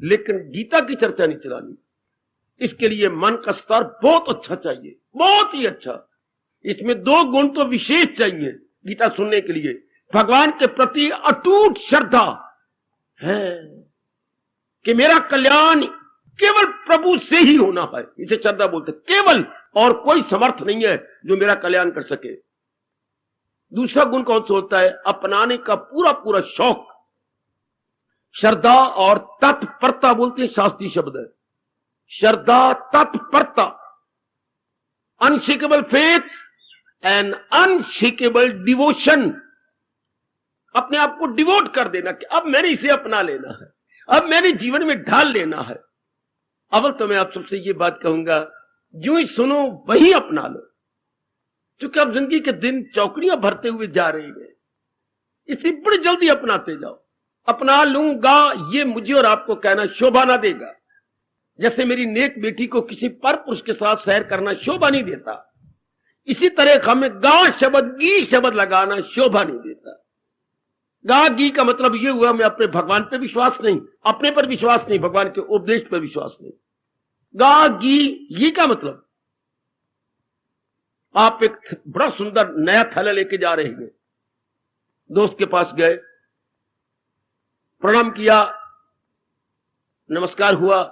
लेकिन गीता की चर्चा नहीं चलानी। इसके लिए मन का स्तर बहुत अच्छा चाहिए, बहुत ही अच्छा। इसमें 2 गुण तो विशेष चाहिए गीता सुनने के लिए। भगवान के प्रति अटूट श्रद्धा है कि मेरा कल्याण केवल प्रभु से ही होना है, इसे श्रद्धा बोलते, केवल, और कोई समर्थ नहीं है जो मेरा कल्याण कर सके। दूसरा गुण कौन सा होता है? अपनाने का पूरा पूरा शौक। श्रद्धा और तत्परता बोलते हैं, शास्त्रीय शब्द है। श्रद्धा, तत्परता, unshakeable faith and unshakeable devotion. अपने आप को डिवोट कर देना कि अब मैंने इसे अपना लेना है, अब मैंने जीवन में ढाल लेना है। अव्वल तो मैं आप सबसे ये बात कहूंगा, यूं ही सुनो वही अपना लो, क्योंकि अब जिंदगी के दिन चौकड़ियां भरते हुए जा रही है, इसे बड़ी जल्दी अपनाते जाओ। अपना लूंगा ये मुझे और आपको कहना शोभा ना देगा। जैसे मेरी नेक बेटी को किसी पर पुरुष के साथ सैर करना शोभा नहीं देता, इसी तरह हमें गा शब्द, गी शब्द लगाना शोभा नहीं देता। गा गी का मतलब यह हुआ मैं अपने भगवान पे विश्वास नहीं, अपने पर विश्वास नहीं, भगवान के उपदेश पर विश्वास नहीं। गा गी ये का मतलब, आप एक बड़ा सुंदर नया थैला लेके जा रहे हैं, दोस्त के पास गए, प्रणाम किया, नमस्कार हुआ,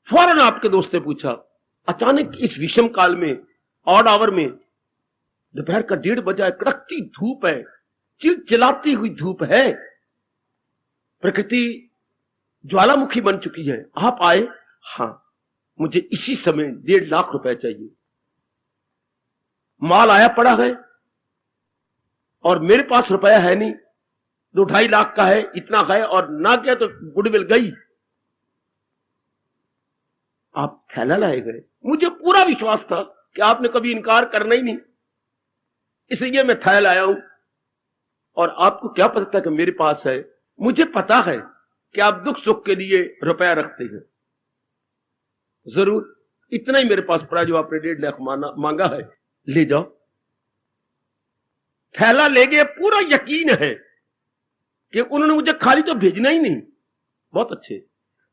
फौरन आपके दोस्त ने पूछा, अचानक इस विषम काल में, ऑड आवर में, दोपहर का 1:30 बजा है, कड़कती धूप है, चिलचिलाती हुई धूप है, प्रकृति ज्वालामुखी बन चुकी है, आप आए? हां, मुझे इसी समय 1.5 लाख रुपए चाहिए। माल आया पड़ा है और मेरे पास रुपया है नहीं, 2-2.5 लाख का है, इतना है, और ना क्या तो गुडविल गई। आप थैला लाए गए, मुझे पूरा विश्वास था कि आपने कभी इनकार करना ही नहीं, इसलिए मैं थैला लाया हूं। और आपको क्या पता था कि मेरे पास है? मुझे पता है कि आप दुख सुख के लिए रुपया रखते हैं, जरूर इतना ही मेरे पास पड़ा जो आपने 1.5 लाख मांगा है, ले जाओ। थैला ले गए, पूरा यकीन है कि उन्होंने मुझे खाली तो भेजना ही नहीं। बहुत अच्छे।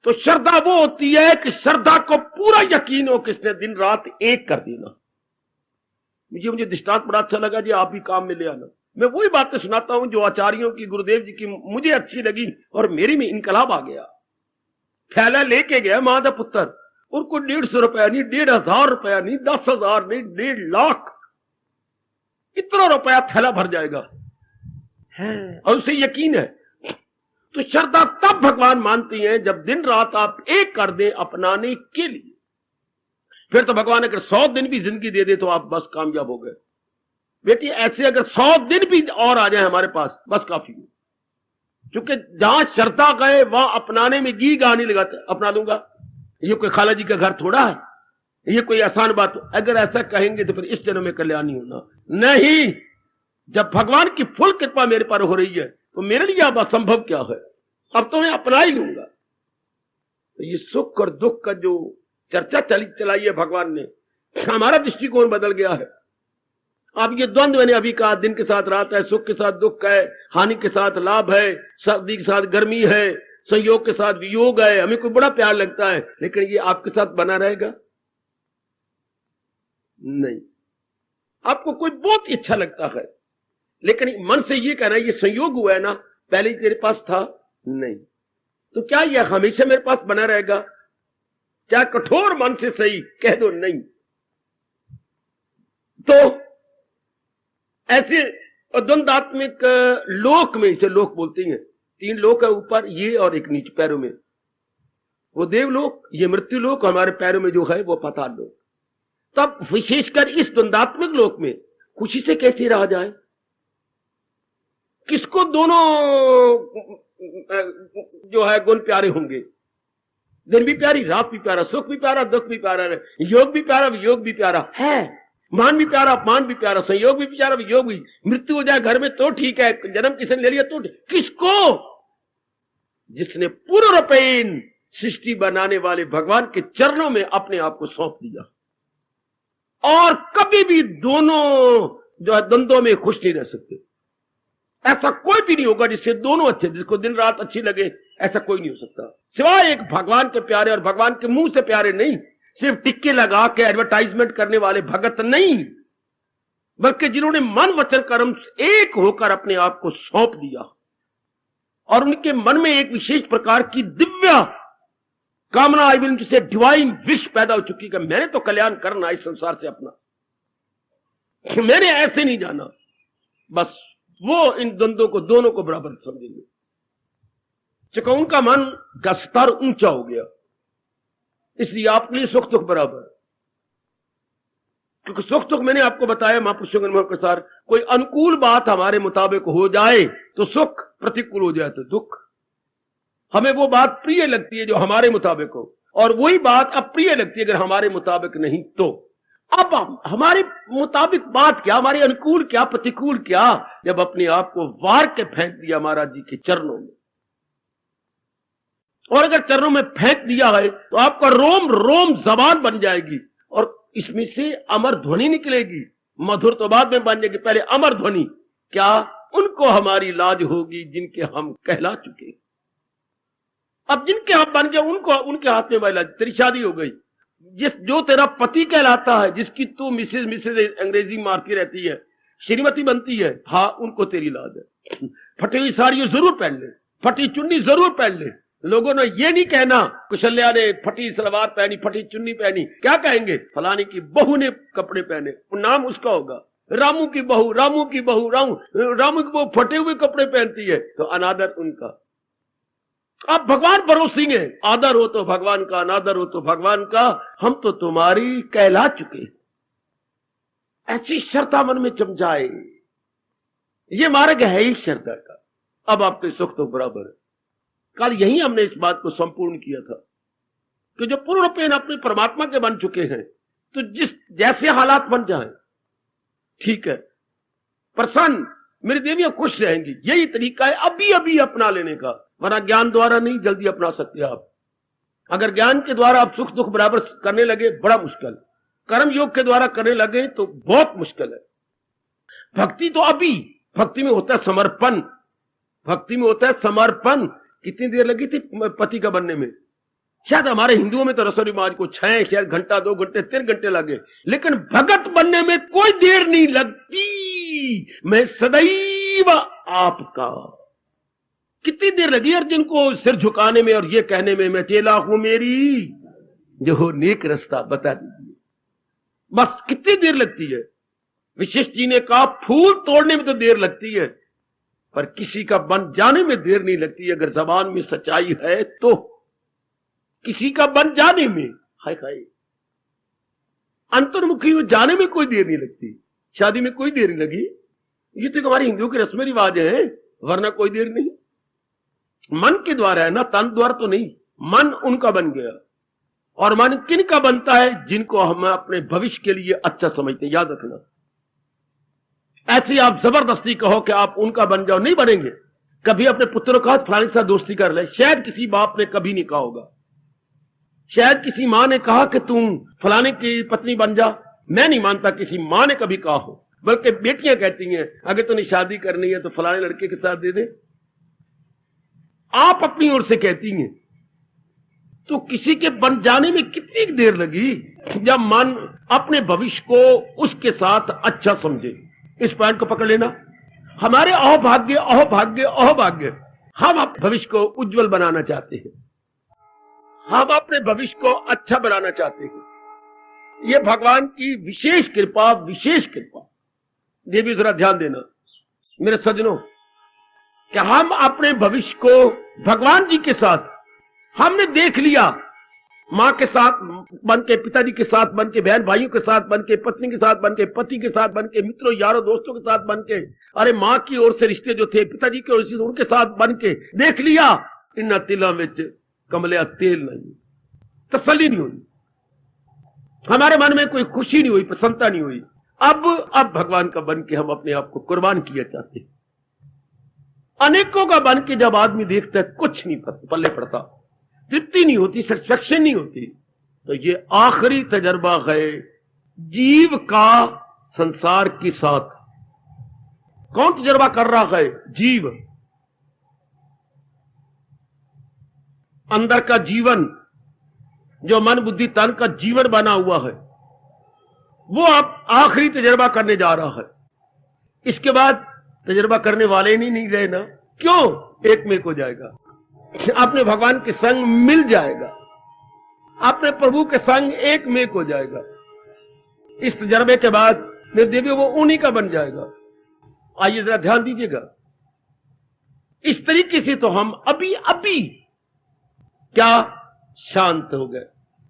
तो श्रद्धा वो होती है कि श्रद्धा को पूरा यकीन हो कि इसने दिन रात एक कर देना। मुझे दृष्टांत बड़ा अच्छा लगा जी, आप भी काम में ले आना। मैं वही बातें सुनाता हूं जो आचार्यों की, गुरुदेव जी की मुझे अच्छी लगी और मेरी में इनकलाब आ गया। थैला लेके गया माधा पुत्र, उनको 150 रुपया नहीं, 1,500 रुपया नहीं, 10,000 नहीं, 1.5 लाख, इतना रुपया थैला भर जाएगा है, और उसे यकीन है। तो श्रद्धा तब भगवान मानती है जब दिन रात आप एक कर दे अपनाने के लिए। फिर तो भगवान अगर 100 दिन भी जिंदगी दे दे तो आप बस कामयाब हो गए। बेटी ऐसे अगर 100 दिन भी और आ जाए हमारे पास, बस काफी है। क्योंकि जहां श्रद्धा गए वहां अपनाने में गी गाने लगाते, अपना दूंगा, ये कोई खाला जी का घर थोड़ा है, ये कोई आसान बात। अगर ऐसा कहेंगे तो फिर इस जन्म में कल्याण नहीं होना। नहीं, जब भगवान की फुल कृपा मेरे पर हो रही है तो मेरे लिए अब असंभव क्या है, अब तो मैं अपना ही लूंगा। तो ये सुख और दुख का जो चर्चा चलाई है भगवान ने, हमारा दृष्टिकोण बदल गया है। अब ये द्वंद्व मैंने अभी कहा, दिन के साथ रात है, सुख के साथ दुख है, हानि के साथ लाभ है, सर्दी के साथ गर्मी है, संयोग के साथ वियोग है। हमें कोई बड़ा प्यार लगता है, लेकिन ये आपके साथ बना रहेगा नहीं। आपको कोई बहुत अच्छा लगता है, लेकिन मन से ये कहना ये संयोग हुआ है ना, पहले तेरे पास था नहीं, तो क्या यह हमेशा मेरे पास बना रहेगा? क्या कठोर मन से सही कह दो नहीं। तो ऐसे द्वंदात्मिक लोक में, इसे लोक बोलते हैं, 3 लोक है, ऊपर ये और एक नीचे पैरों में, वो देवलोक, ये मृत्यु लोक, हमारे पैरों में जो है वो पाताल लोक। तब विशेषकर इस द्वंदात्मक लोक में खुशी से कैसे रहा जाए? किसको दोनों जो है गुण प्यारे होंगे? दिन भी प्यारी, रात भी प्यारा, सुख भी प्यारा, दुख भी प्यारा, योग भी प्यारा, वियोग भी प्यारा है, मान भी प्यारा, अपमान भी प्यारा, संयोग भी प्यारा, वियोग भी। मृत्यु हो जाए घर में तो ठीक है, जन्म किसी ने ले लिया तो ठीक। किसको? जिसने पूर्णपेन सृष्टि बनाने वाले भगवान के चरणों में अपने आप को सौंप दिया, और कभी भी दोनों जो है द्वंद्वों में खुश नहीं रह सकते। ऐसा कोई भी नहीं होगा जिससे दोनों अच्छे, जिसको दिन रात अच्छी लगे, ऐसा कोई नहीं हो सकता, सिवाय एक भगवान के प्यारे, और भगवान के मुंह से प्यारे नहीं, सिर्फ टिक्के लगा के एडवर्टाइजमेंट करने वाले भगत नहीं, बल्कि जिन्होंने मन वचन कर्म एक होकर अपने आप को सौंप दिया, और उनके मन में एक विशेष प्रकार की दिव्य कामना आई, जिसे डिवाइन विश पैदा हो चुकी है। मैंने तो कल्याण करना इस संसार से अपना, मैंने ऐसे नहीं जाना। बस वो इन द्वंद्वों को, दोनों को बराबर समझेंगे। चूंकि उनका मन का स्तर ऊंचा हो गया, इसलिए आपके लिए सुख दुख बराबर। क्योंकि सुख दुख मैंने आपको बताया महापुरुषों के अनुभव के साथ, कोई अनुकूल बात हमारे मुताबिक हो जाए तो सुख, प्रतिकूल हो जाए तो दुख। हमें वो बात प्रिय लगती है जो हमारे मुताबिक हो, और वही बात अप्रिय लगती है अगर हमारे मुताबिक नहीं तो। अब हमारे मुताबिक बात क्या, हमारे अनुकूल क्या, प्रतिकूल क्या, जब अपने आप को वार के फेंक दिया महाराज जी के चरणों में। और अगर चरणों में फेंक दिया है तो आपका रोम रोम जबान बन जाएगी, और इसमें से अमर ध्वनि निकलेगी। मधुर तो बाद में बन जाएगी, पहले अमर ध्वनि। क्या? उनको हमारी लाज होगी जिनके हम कहला चुके। अब जिनके हम बन गए उनको, उनके हाथ में महिला, तेरी शादी हो गई। जो तेरा पति कहलाता है, जिसकी तू मिसेज अंग्रेजी मारती रहती है, श्रीमती बनती है, हाँ उनको तेरी लाज है। फटी हुई साड़ी जरूर पहन ले, फटी चुन्नी जरूर पहन ले। लोगों ने ये नहीं कहना कुशल्या ने फटी सलवार पहनी, फटी चुन्नी पहनी, क्या कहेंगे? फलाने की बहू ने कपड़े पहने, नाम उसका होगा। रामू की बहू, रामू की बहू, रामू की बहू फटे हुए कपड़े पहनती है, तो अनादर उनका। आप भगवान भरोसी हैं, आदर हो तो भगवान का, अनादर हो तो भगवान का। हम तो तुम्हारी कहला चुके। ऐसी श्रद्धा मन में चमचाए, ये मार्ग है ही श्रद्धा का। अब आपके सुख तो बराबर है। कल यही हमने इस बात को संपूर्ण किया था कि जो पूर्ण पेन अपने परमात्मा के बन चुके हैं, तो जिस जैसे हालात बन जाए ठीक है, प्रसन्न, मेरी देवियां खुश रहेंगी। यही तरीका है अभी अभी अपना लेने का, वरना ज्ञान द्वारा नहीं जल्दी अपना सकते आप। अगर ज्ञान के द्वारा आप सुख दुख बराबर करने लगे, बड़ा मुश्किल। कर्म योग के द्वारा करने लगे तो बहुत मुश्किल है। भक्ति तो अभी, भक्ति में होता है समर्पण, भक्ति में होता है समर्पण। कितनी देर लगी थी पति का बनने में? शायद हमारे हिंदुओं में तो रसोई माज को 6 शायद घंटा, 2 घंटे, 3 घंटे लगे, लेकिन भगत बनने में कोई देर नहीं लगती। मैं सदैव आपका। कितनी देर लगी अर्जुन को सिर झुकाने में और ये कहने में, मैं चेला हूं मेरी जो हो नेक रास्ता बता दीजिए। बस कितनी देर लगती है? विशिष्ट जी ने कहा फूल तोड़ने में तो देर लगती है, पर किसी का बन जाने में देर नहीं लगती। अगर जबान में सच्चाई है तो किसी का बन जाने में, हाय हाय, अंतर्मुखी हो जाने में कोई देर नहीं लगती। शादी में कोई देर नहीं लगी, ये तो हमारे हिंदुओं के रस्म रिवाज है, वरना कोई देर नहीं। मन के द्वारा है ना, तन द्वारा तो नहीं। मन उनका बन गया, और मन किन का बनता है? जिनको हम अपने भविष्य के लिए अच्छा समझते हैं। याद रखना, ऐसी आप जबरदस्ती कहो कि आप उनका बन जाओ, नहीं बनेंगे। कभी अपने पुत्र का फलाने के साथ दोस्ती कर ले, शायद किसी बाप ने कभी नहीं कहा होगा, शायद किसी मां ने कहा कि तुम फलाने की पत्नी बन जा। मैं नहीं मानता किसी मां ने कभी कहा हो, बल्कि बेटियां कहती हैं अगर तुम्हें शादी करनी है तो फलाने लड़के के साथ दे दे। आप अपनी ओर से कहती हैं, तो किसी के बन जाने में कितनी देर लगी? जब मन अपने भविष्य को उसके साथ अच्छा समझे। इस पॉइंट को पकड़ लेना। हमारे अहोभाग्य अहोभाग्य अहोभाग्य, हम भविष्य को उज्जवल बनाना चाहते हैं, हम अपने भविष्य को अच्छा बनाना चाहते हैं। ये भगवान की विशेष कृपा, विशेष कृपा। ये भी जरा ध्यान देना मेरे सज्जनों, कि हम अपने भविष्य को भगवान जी के साथ, हमने देख लिया माँ के साथ बन के, पिताजी के साथ बन के, बहन भाइयों के साथ बन के, पत्नी के साथ बन के, पति के साथ बन के, मित्रों यारों दोस्तों के साथ बन के, अरे माँ की ओर से रिश्ते जो थे, पिताजी की ओर से उनके साथ बन के देख लिया, इन तिलों में कमलिया तेल नहीं, तसल्ली नहीं हुई, हमारे मन में कोई खुशी नहीं हुई, प्रसन्नता नहीं हुई। अब भगवान का बन के हम अपने आप को कुर्बान किया चाहते। अनेकों का बन के जब आदमी देखता है कुछ नहीं पल्ले पड़ता, तृप्ति नहीं होती, सेटिस्फैक्शन नहीं होती, तो ये आखिरी तजर्बा है जीव का संसार के साथ। कौन तजर्बा कर रहा है? जीव। अंदर का जीवन जो मन बुद्धि तन का जीवन बना हुआ है, वो आप आखिरी तजर्बा करने जा रहा है। इसके बाद तजर्बा करने वाले नहीं रहे ना, क्यों? एक में हो जाएगा, अपने भगवान के संग मिल जाएगा, अपने प्रभु के संग एक में हो जाएगा। इस तजर्बे के बाद निर्देवी वो उन्हीं का बन जाएगा। आइए जरा ध्यान दीजिएगा, इस तरीके से तो हम अभी क्या शांत हो गए।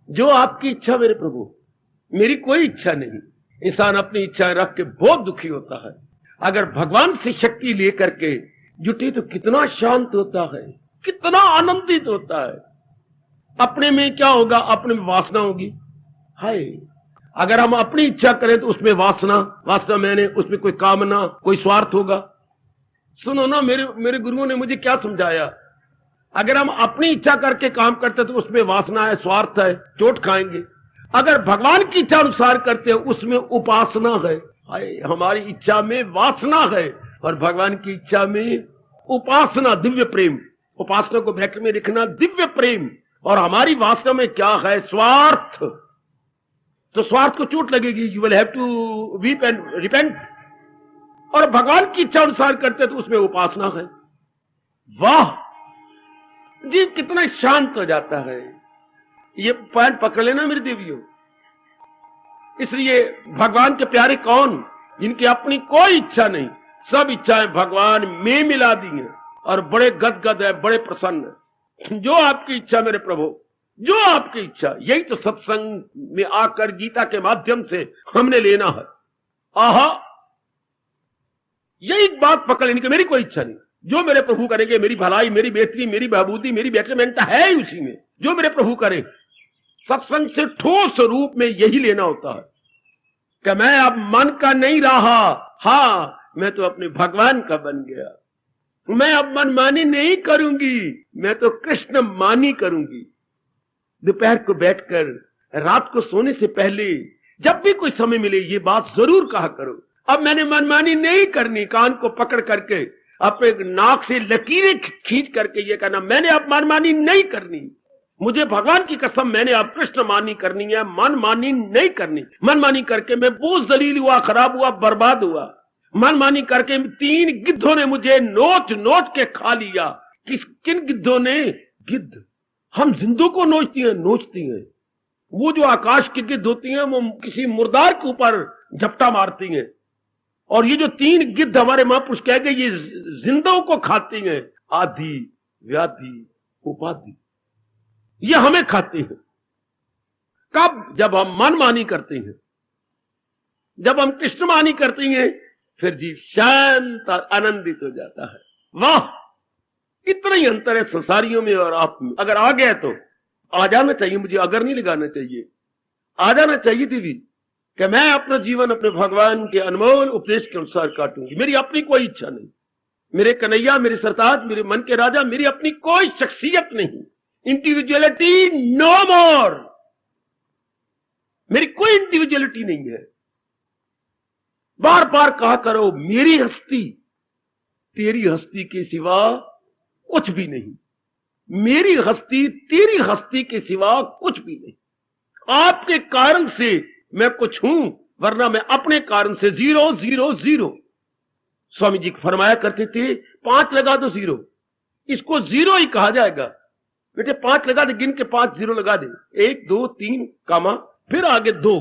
जो आपकी इच्छा मेरे प्रभु, मेरी कोई इच्छा नहीं। इंसान अपनी इच्छा रख के बहुत दुखी होता है। अगर भगवान से शक्ति लेकर के जुटे तो कितना शांत होता है, कितना आनंदित होता है। अपने में क्या होगा? अपने में वासना होगी। हाय, अगर हम अपनी इच्छा करें तो उसमें वासना मैंने उसमें कोई कामना, कोई स्वार्थ होगा। सुनो ना, मेरे गुरुओं ने मुझे क्या समझाया, अगर हम अपनी इच्छा करके काम करते तो उसमें वासना है, स्वार्थ है, चोट खाएंगे। अगर भगवान की इच्छा अनुसार करते हैं उसमें उपासना है। हमारी इच्छा में वासना है और भगवान की इच्छा में उपासना, दिव्य प्रेम। उपासना को ब्रैकेट में लिखना, दिव्य प्रेम। और हमारी वासना में क्या है? स्वार्थ। तो स्वार्थ को चोट लगेगी, you will have to weep and repent. और भगवान की इच्छा अनुसार करते तो उसमें उपासना है। वाह जी, कितना शांत हो जाता है। ये पॉइंट पकड़ लेना मेरी देवियों। इसलिए भगवान के प्यारे कौन? जिनकी अपनी कोई इच्छा नहीं, सब इच्छाएं भगवान में मिला दी हैं और बड़े गदगद है, बड़े प्रसन्न है। जो आपकी इच्छा मेरे प्रभु, जो आपकी इच्छा। यही तो सत्संग में आकर गीता के माध्यम से हमने लेना है। आहा, यही बात पकड़ लेनी कि मेरी कोई इच्छा नहीं, जो मेरे प्रभु करेंगे, मेरी भलाई, मेरी बेहतरी, मेरी बहबूदी, मेरी बेटरमेंट है ही उसी में। जो मेरे प्रभु करे, सत्संग से ठोस रूप में यही लेना होता है कि मैं अब मन का नहीं रहा, हाँ मैं तो अपने भगवान का बन गया। मैं अब मनमानी नहीं करूंगी, मैं तो कृष्ण मानी करूंगी। दोपहर को बैठकर, रात को सोने से पहले, जब भी कोई समय मिले ये बात जरूर कहा करो, अब मैंने मनमानी नहीं करनी। कान को पकड़ करके अपने नाक से लकीरें खींच करके ये कहना, मैंने अब मनमानी नहीं करनी। मुझे भगवान की कसम, मैंने अब कृष्ण मानी करनी है, मनमानी नहीं करनी। मनमानी करके मैं बहुत जलील हुआ, खराब हुआ, बर्बाद हुआ। मनमानी करके 3 गिद्धों ने मुझे नोच के खा लिया। किन गिद्धों ने? गिद्ध हम जिंदों को नोचती हैं। वो जो आकाश की गिद्ध होती हैं वो किसी मुर्दार के ऊपर झपटा मारती हैं। और ये जो 3 गिद्ध हमारे महापुरुष कह गए, ये जिंदों को खाती हैं। आदि, व्याधि, उपाधि, ये हमें खाती हैं। कब? जब हम मनमानी करते हैं, जब हम कृष्णमानी करते हैं, फिर जीव शांत और आनंदित हो जाता है। वाह, इतना ही अंतर है संसारियों में और आप में। अगर आ गया तो आ जाना चाहिए, मुझे अगर नहीं लगाना चाहिए, आ जाना चाहिए दीदी कि मैं अपना जीवन अपने भगवान के अनमोल उपदेश के अनुसार काटूंगी। मेरी अपनी कोई इच्छा नहीं, मेरे कन्हैया, मेरे सरताज, मेरे मन के राजा, मेरी अपनी कोई शख्सियत नहीं। इंडिविजुअलिटी नो मोर, मेरी कोई इंडिविजुअलिटी नहीं है। बार बार कहा करो, मेरी हस्ती तेरी हस्ती के सिवा कुछ भी नहीं, मेरी हस्ती तेरी हस्ती के सिवा कुछ भी नहीं। आपके कारण से मैं कुछ हूं, वरना मैं अपने कारण से 0 0 0। स्वामी जी फरमाया करते थे, 5 लगा दो 0, इसको 0 ही कहा जाएगा। बेटे 5 लगा दे, गिन के 5 0 लगा दे, 1 2 3 कामा, फिर आगे 2,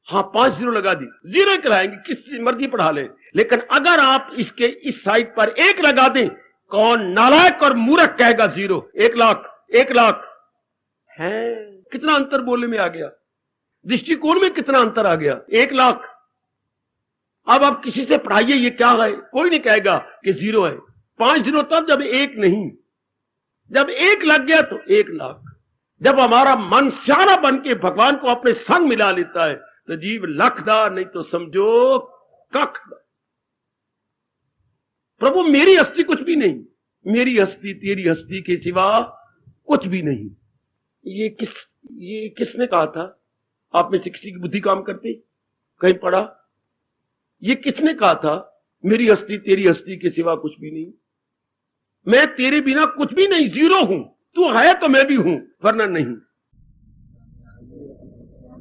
हाँ 5 0 लगा दी, 0 ही कराएंगे, किस मर्जी पढ़ा ले। लेकिन अगर आप इसके इस साइड पर 1 लगा दें, कौन नालायक और मूर्ख कहेगा 0? 1 लाख 1 लाख है। कितना अंतर बोलने में आ गया, दृष्टिकोण में कितना अंतर आ गया। 1 लाख। अब आप किसी से पढ़ाइए ये क्या है, कोई नहीं कहेगा कि 0 है। 5 0 तब जब 1 नहीं, जब 1 लग गया तो 1 लाख। जब हमारा मन स्याना बन के भगवान को अपने संग मिला लेता है तो जीव लखदा, नहीं तो समझो कखदा। प्रभु मेरी हस्ती कुछ भी नहीं, मेरी हस्ती तेरी हस्ती के सिवा कुछ भी नहीं। ये किसने कहा था? आप में से किसी की बुद्धि काम करती, कहीं पढ़ा? ये किसने कहा था मेरी हस्ती तेरी हस्ती के सिवा कुछ भी नहीं? मैं तेरे बिना कुछ भी नहीं, 0 हूं। तू है तो मैं भी हूं, वरना नहीं।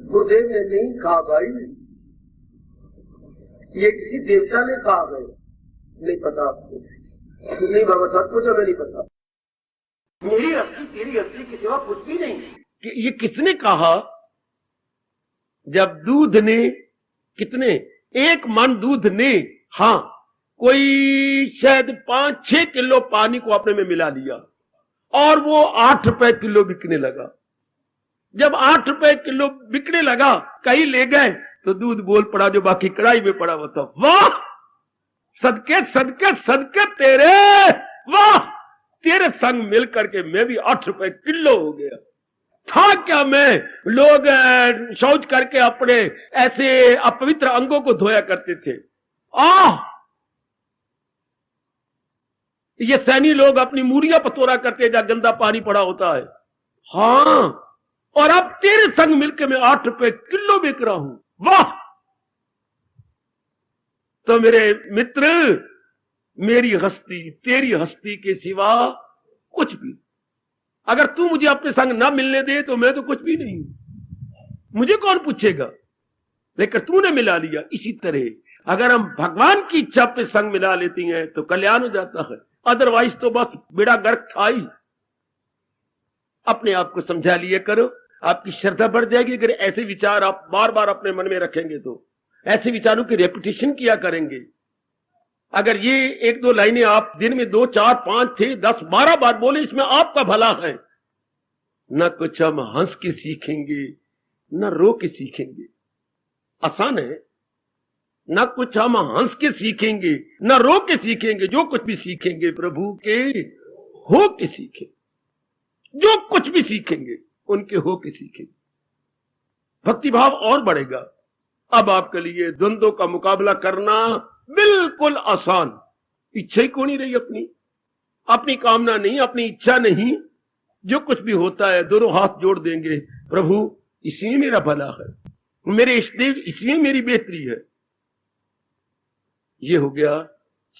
गुरुदेव ने नहीं कहा भाई, ये किसी देवता ने कहा है। नहीं पता आपको? नहीं बाबा साहब को जो नहीं पता। मेरी हस्ती तेरी हस्ती के सिवा कुछ भी नहीं, ये किसने कहा? जब दूध ने, कितने, 1 मन दूध ने, हां, कोई शायद 5-6 किलो पानी को अपने में मिला लिया और वो 8 रुपए किलो बिकने लगा। जब 8 रुपए किलो बिकने लगा, कहीं ले गए तो दूध बोल पड़ा जो बाकी कढ़ाई में पड़ा हुआ था। वाह, सदके सदके सदके तेरे, वाह, तेरे संग मिल करके मैं भी 8 रुपए किलो हो गया। था क्या मैं, लोग शौच करके अपने ऐसे अपवित्र अंगों को धोया करते थे। ये सैनी लोग अपनी मूरियां पतोरा करते जहां गंदा पानी पड़ा होता है। हां, और अब तेरे संग मिलकर मैं 8 रुपए किलो बिक रहा हूं। वाह! तो मेरे मित्र, मेरी हस्ती तेरी हस्ती के सिवा कुछ भी। अगर तू मुझे अपने संग ना मिलने दे तो मैं तो कुछ भी नहीं हूं, मुझे कौन पूछेगा। लेकिन तूने मिला लिया। इसी तरह अगर हम भगवान की इच्छा पे संग मिला लेती हैं तो कल्याण हो जाता है, अदरवाइज तो बस बेड़ा गर्क था ही। अपने आप को समझा लिए करो, आपकी श्रद्धा बढ़ जाएगी। अगर ऐसे विचार आप बार बार अपने मन में रखेंगे तो ऐसे विचारों की रेपिटेशन किया करेंगे। अगर ये 1-2 लाइनें आप दिन में 2, 4, 5, 6, 10, 12 बार बोले, इसमें आपका भला है। न कुछ हम हंस के सीखेंगे न रो के सीखेंगे, आसान है। न कुछ हम हंस के सीखेंगे न रो के सीखेंगे, जो कुछ भी सीखेंगे प्रभु के हो के सीखेंगे। जो कुछ भी सीखेंगे उनके हो के सीखेंगे, भक्तिभाव और बढ़ेगा। अब आपके लिए द्वंद्वों का मुकाबला करना बिल्कुल आसान। इच्छा ही को नहीं रही, अपनी कामना नहीं, अपनी इच्छा नहीं। जो कुछ भी होता है दोनों हाथ जोड़ देंगे, प्रभु इसी में मेरा भला है, मेरे इष्टदेव इसी में मेरी बेहतरी है। ये हो गया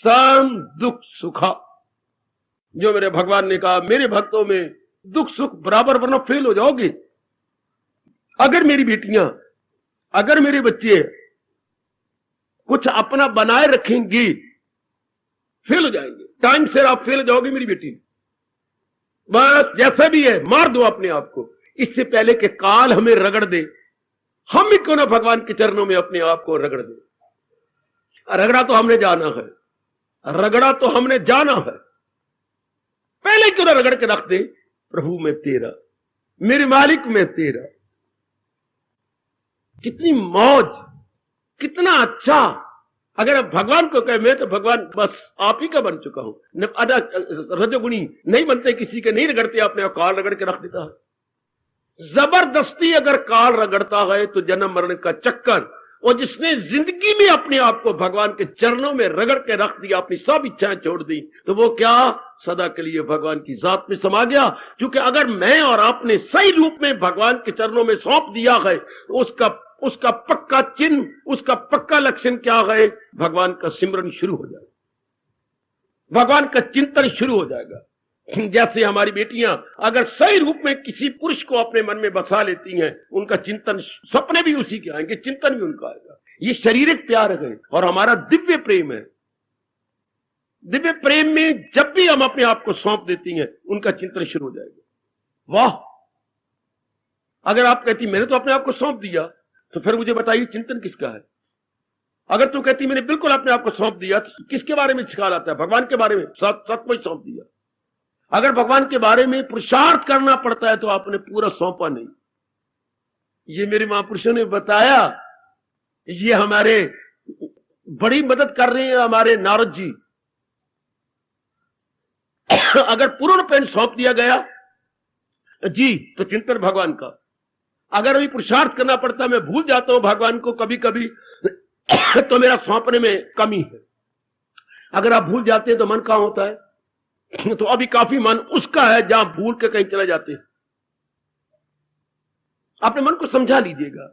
सम दुख सुखा, जो मेरे भगवान ने कहा मेरे भक्तों में दुख सुख बराबर, वरना फेल हो जाओगे। अगर मेरी बेटियां, अगर मेरे बच्चे कुछ अपना बनाए रखेंगे, फेल हो जाएंगे। टाइम से आप फेल हो जाओगे मेरी बेटी, बस जैसा भी है मार दो अपने आप को। इससे पहले कि काल हमें रगड़ दे, हम भी क्यों ना भगवान के चरणों में अपने आप को रगड़ दे। रगड़ा तो हमने जाना है, रगड़ा तो हमने जाना है। पहले क्यों ना रगड़ के रख दे, प्रभु मैं तेरा, मेरे मालिक मैं तेरा। कितनी मौज, कितना अच्छा। अगर आप भगवान को कहे मैं तो भगवान बस आप ही का बन चुका हूं। रजोगुणी नहीं बनते, किसी के नहीं रगड़ते, अपने आप काल रगड़ के रख देता है। जबरदस्ती अगर काल रगड़ता है तो जन्म मरण का चक्कर, और जिसने जिंदगी में अपने आप को भगवान के चरणों में रगड़ के रख दिया, अपनी सब इच्छाएं छोड़ दी, तो वो क्या सदा के लिए भगवान की जात में समा गया। क्योंकि अगर मैं और आपने सही रूप में भगवान के चरणों में सौंप दिया है, उसका पक्का चिन्ह, उसका पक्का लक्षण क्या है, भगवान का सिमरन शुरू हो जाएगा, भगवान का चिंतन शुरू हो जाएगा। जैसे हमारी बेटियां अगर सही रूप में किसी पुरुष को अपने मन में बसा लेती हैं, उनका चिंतन, सपने भी उसी के आएंगे, चिंतन भी उनका आएगा। ये शारीरिक प्यार है और हमारा दिव्य प्रेम है। दिव्य प्रेम में जब भी हम अपने आप को सौंप देती हैं, उनका चिंतन शुरू हो जाएगा। वाह! अगर आप कहती मैंने तो अपने आप को सौंप दिया, तो फिर मुझे बताइए चिंतन किसका है। अगर तू कहती मैंने बिल्कुल अपने आप को सौंप दिया, तो किसके बारे में ख्याल आता है? भगवान के बारे में, सब कुछ सौंप दिया। अगर भगवान के बारे में पुरुषार्थ करना पड़ता है तो आपने पूरा सौंपा नहीं। ये मेरे महापुरुषों ने बताया, ये हमारे बड़ी मदद कर रहे हैं हमारे नारद जी। अगर पूर्ण पेन सौंप दिया गया जी तो चिंतन भगवान का। अगर अभी पुरुषार्थ करना पड़ता, मैं भूल जाता हूं भगवान को कभी कभी, तो मेरा सौंपने में कमी है। अगर आप भूल जाते हैं तो मन कहां होता है? तो अभी काफी मन उसका है जहां भूल के कहीं चले जाते हैं। अपने मन को समझा लीजिएगा।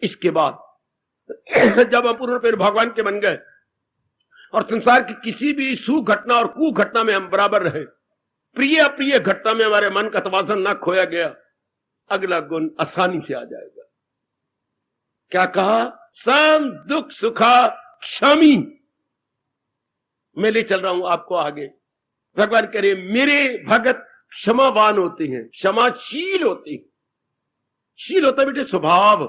इसके बाद जब हम पूर्ण पेड़ भगवान के बन गए और संसार की किसी भी सुख घटना और कु घटना में हम बराबर रहे, प्रिय अप्रिय घटना में हमारे मन का तवाज़ुन ना खोया गया, अगला गुण आसानी से आ जाएगा। क्या कहा? सम दुख सुखा क्षमी। मैं ले चल रहा हूं आपको आगे। भगवान कह रहे मेरे भगत क्षमावान होते हैं, क्षमाशील होते हैं। शील होता है बेटे स्वभाव।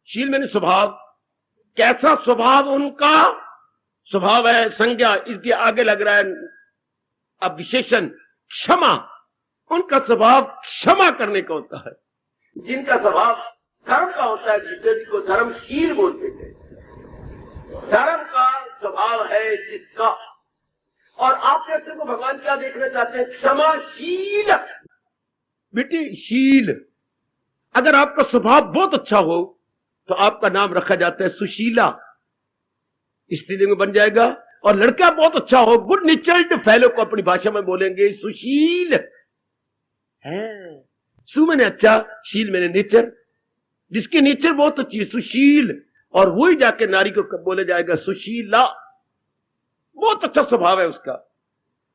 शील मैंने स्वभाव। कैसा स्वभाव उनका? स्वभाव है संज्ञा, इसके आगे लग रहा है अब विशेषण क्षमा। उनका स्वभाव क्षमा करने का होता है। जिनका स्वभाव धर्म का होता है, जिसको धर्मशील बोलते हैं। धर्म का स्वभाव है जिसका। और आप कैसे को भगवान क्या देखना चाहते हैं? क्षमाशील। बेटी शील। अगर आपका स्वभाव बहुत अच्छा हो तो आपका नाम रखा जाता है सुशीला, स्त्रीलिंग में बन जाएगा। और लड़का बहुत अच्छा हो, गुड नेचर्ड फेलो को अपनी भाषा में बोलेंगे सुशील है। सु मैंने अच्छा, शील मैंने नेचर। जिसकी नेचर बहुत अच्छी है सुशील, और वही जाके नारी को बोले जाएगा सुशीला। बहुत अच्छा स्वभाव है उसका।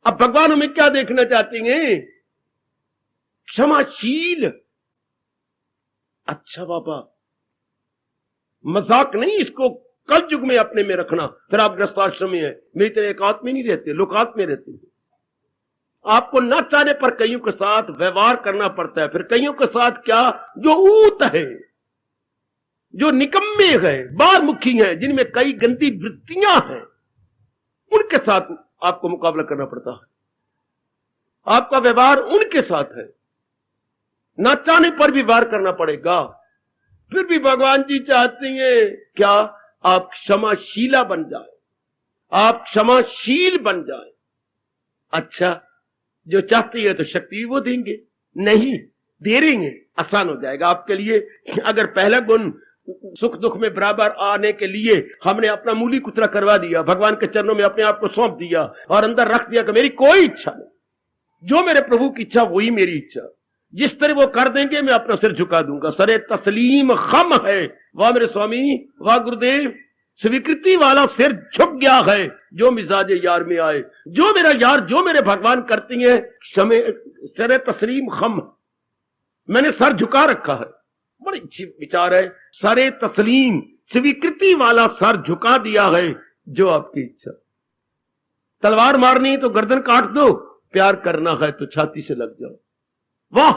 अब भगवान हमें क्या देखना चाहते हैं? क्षमाशील। अच्छा बाबा, मजाक नहीं, इसको कल युग में अपने में रखना। फिर आप गृहस्थाश्रम में है, मेरी तरह एकांत में नहीं रहते, लोकांत में रहते हैं। आपको न चाहने पर कईयों के साथ व्यवहार करना पड़ता है। फिर कईयों के साथ क्या? जो ऊत है, जो निकम्मे है, बारमुखी है, जिनमें कई गंदी वृत्तियां हैं, उनके साथ आपको मुकाबला करना पड़ता है। आपका व्यवहार उनके साथ है, न चाहने पर भी व्यवहार करना पड़ेगा। फिर भी भगवान जी चाहते हैं क्या? आप क्षमाशीला बन जाए, आप क्षमाशील बन जाए। अच्छा, जो चाहती है तो शक्ति वो देंगे, नहीं दे देंगे, आसान हो जाएगा आपके लिए। अगर पहला गुण सुख दुख में बराबर आने के लिए हमने अपना मूली कुतरा करवा दिया, भगवान के चरणों में अपने आप को सौंप दिया और अंदर रख दिया कि मेरी कोई इच्छा नहीं, जो मेरे प्रभु की इच्छा वही मेरी इच्छा, जिस तरह वो कर देंगे मैं अपना सिर झुका दूंगा। सरे तस्लीम खम है। वाह मेरे स्वामी, वाह गुरुदेव, स्वीकृति वाला सिर झुक गया है जो मिजाज यार में आए। जो मेरा यार, जो मेरे भगवान करती है, सरे तस्लीम खम, मैंने सर झुका रखा है। बड़ी अच्छी विचार है। सरे तस्लीम, स्वीकृति वाला सर झुका दिया है जो आपकी इच्छा। तलवार मारनी तो गर्दन काट दो, प्यार करना है तो छाती से लग जाओ। वाह,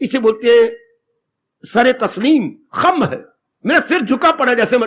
इसे बोलते हैं सरे तस्लीम खम है। मेरा सिर झुका पड़ा जैसे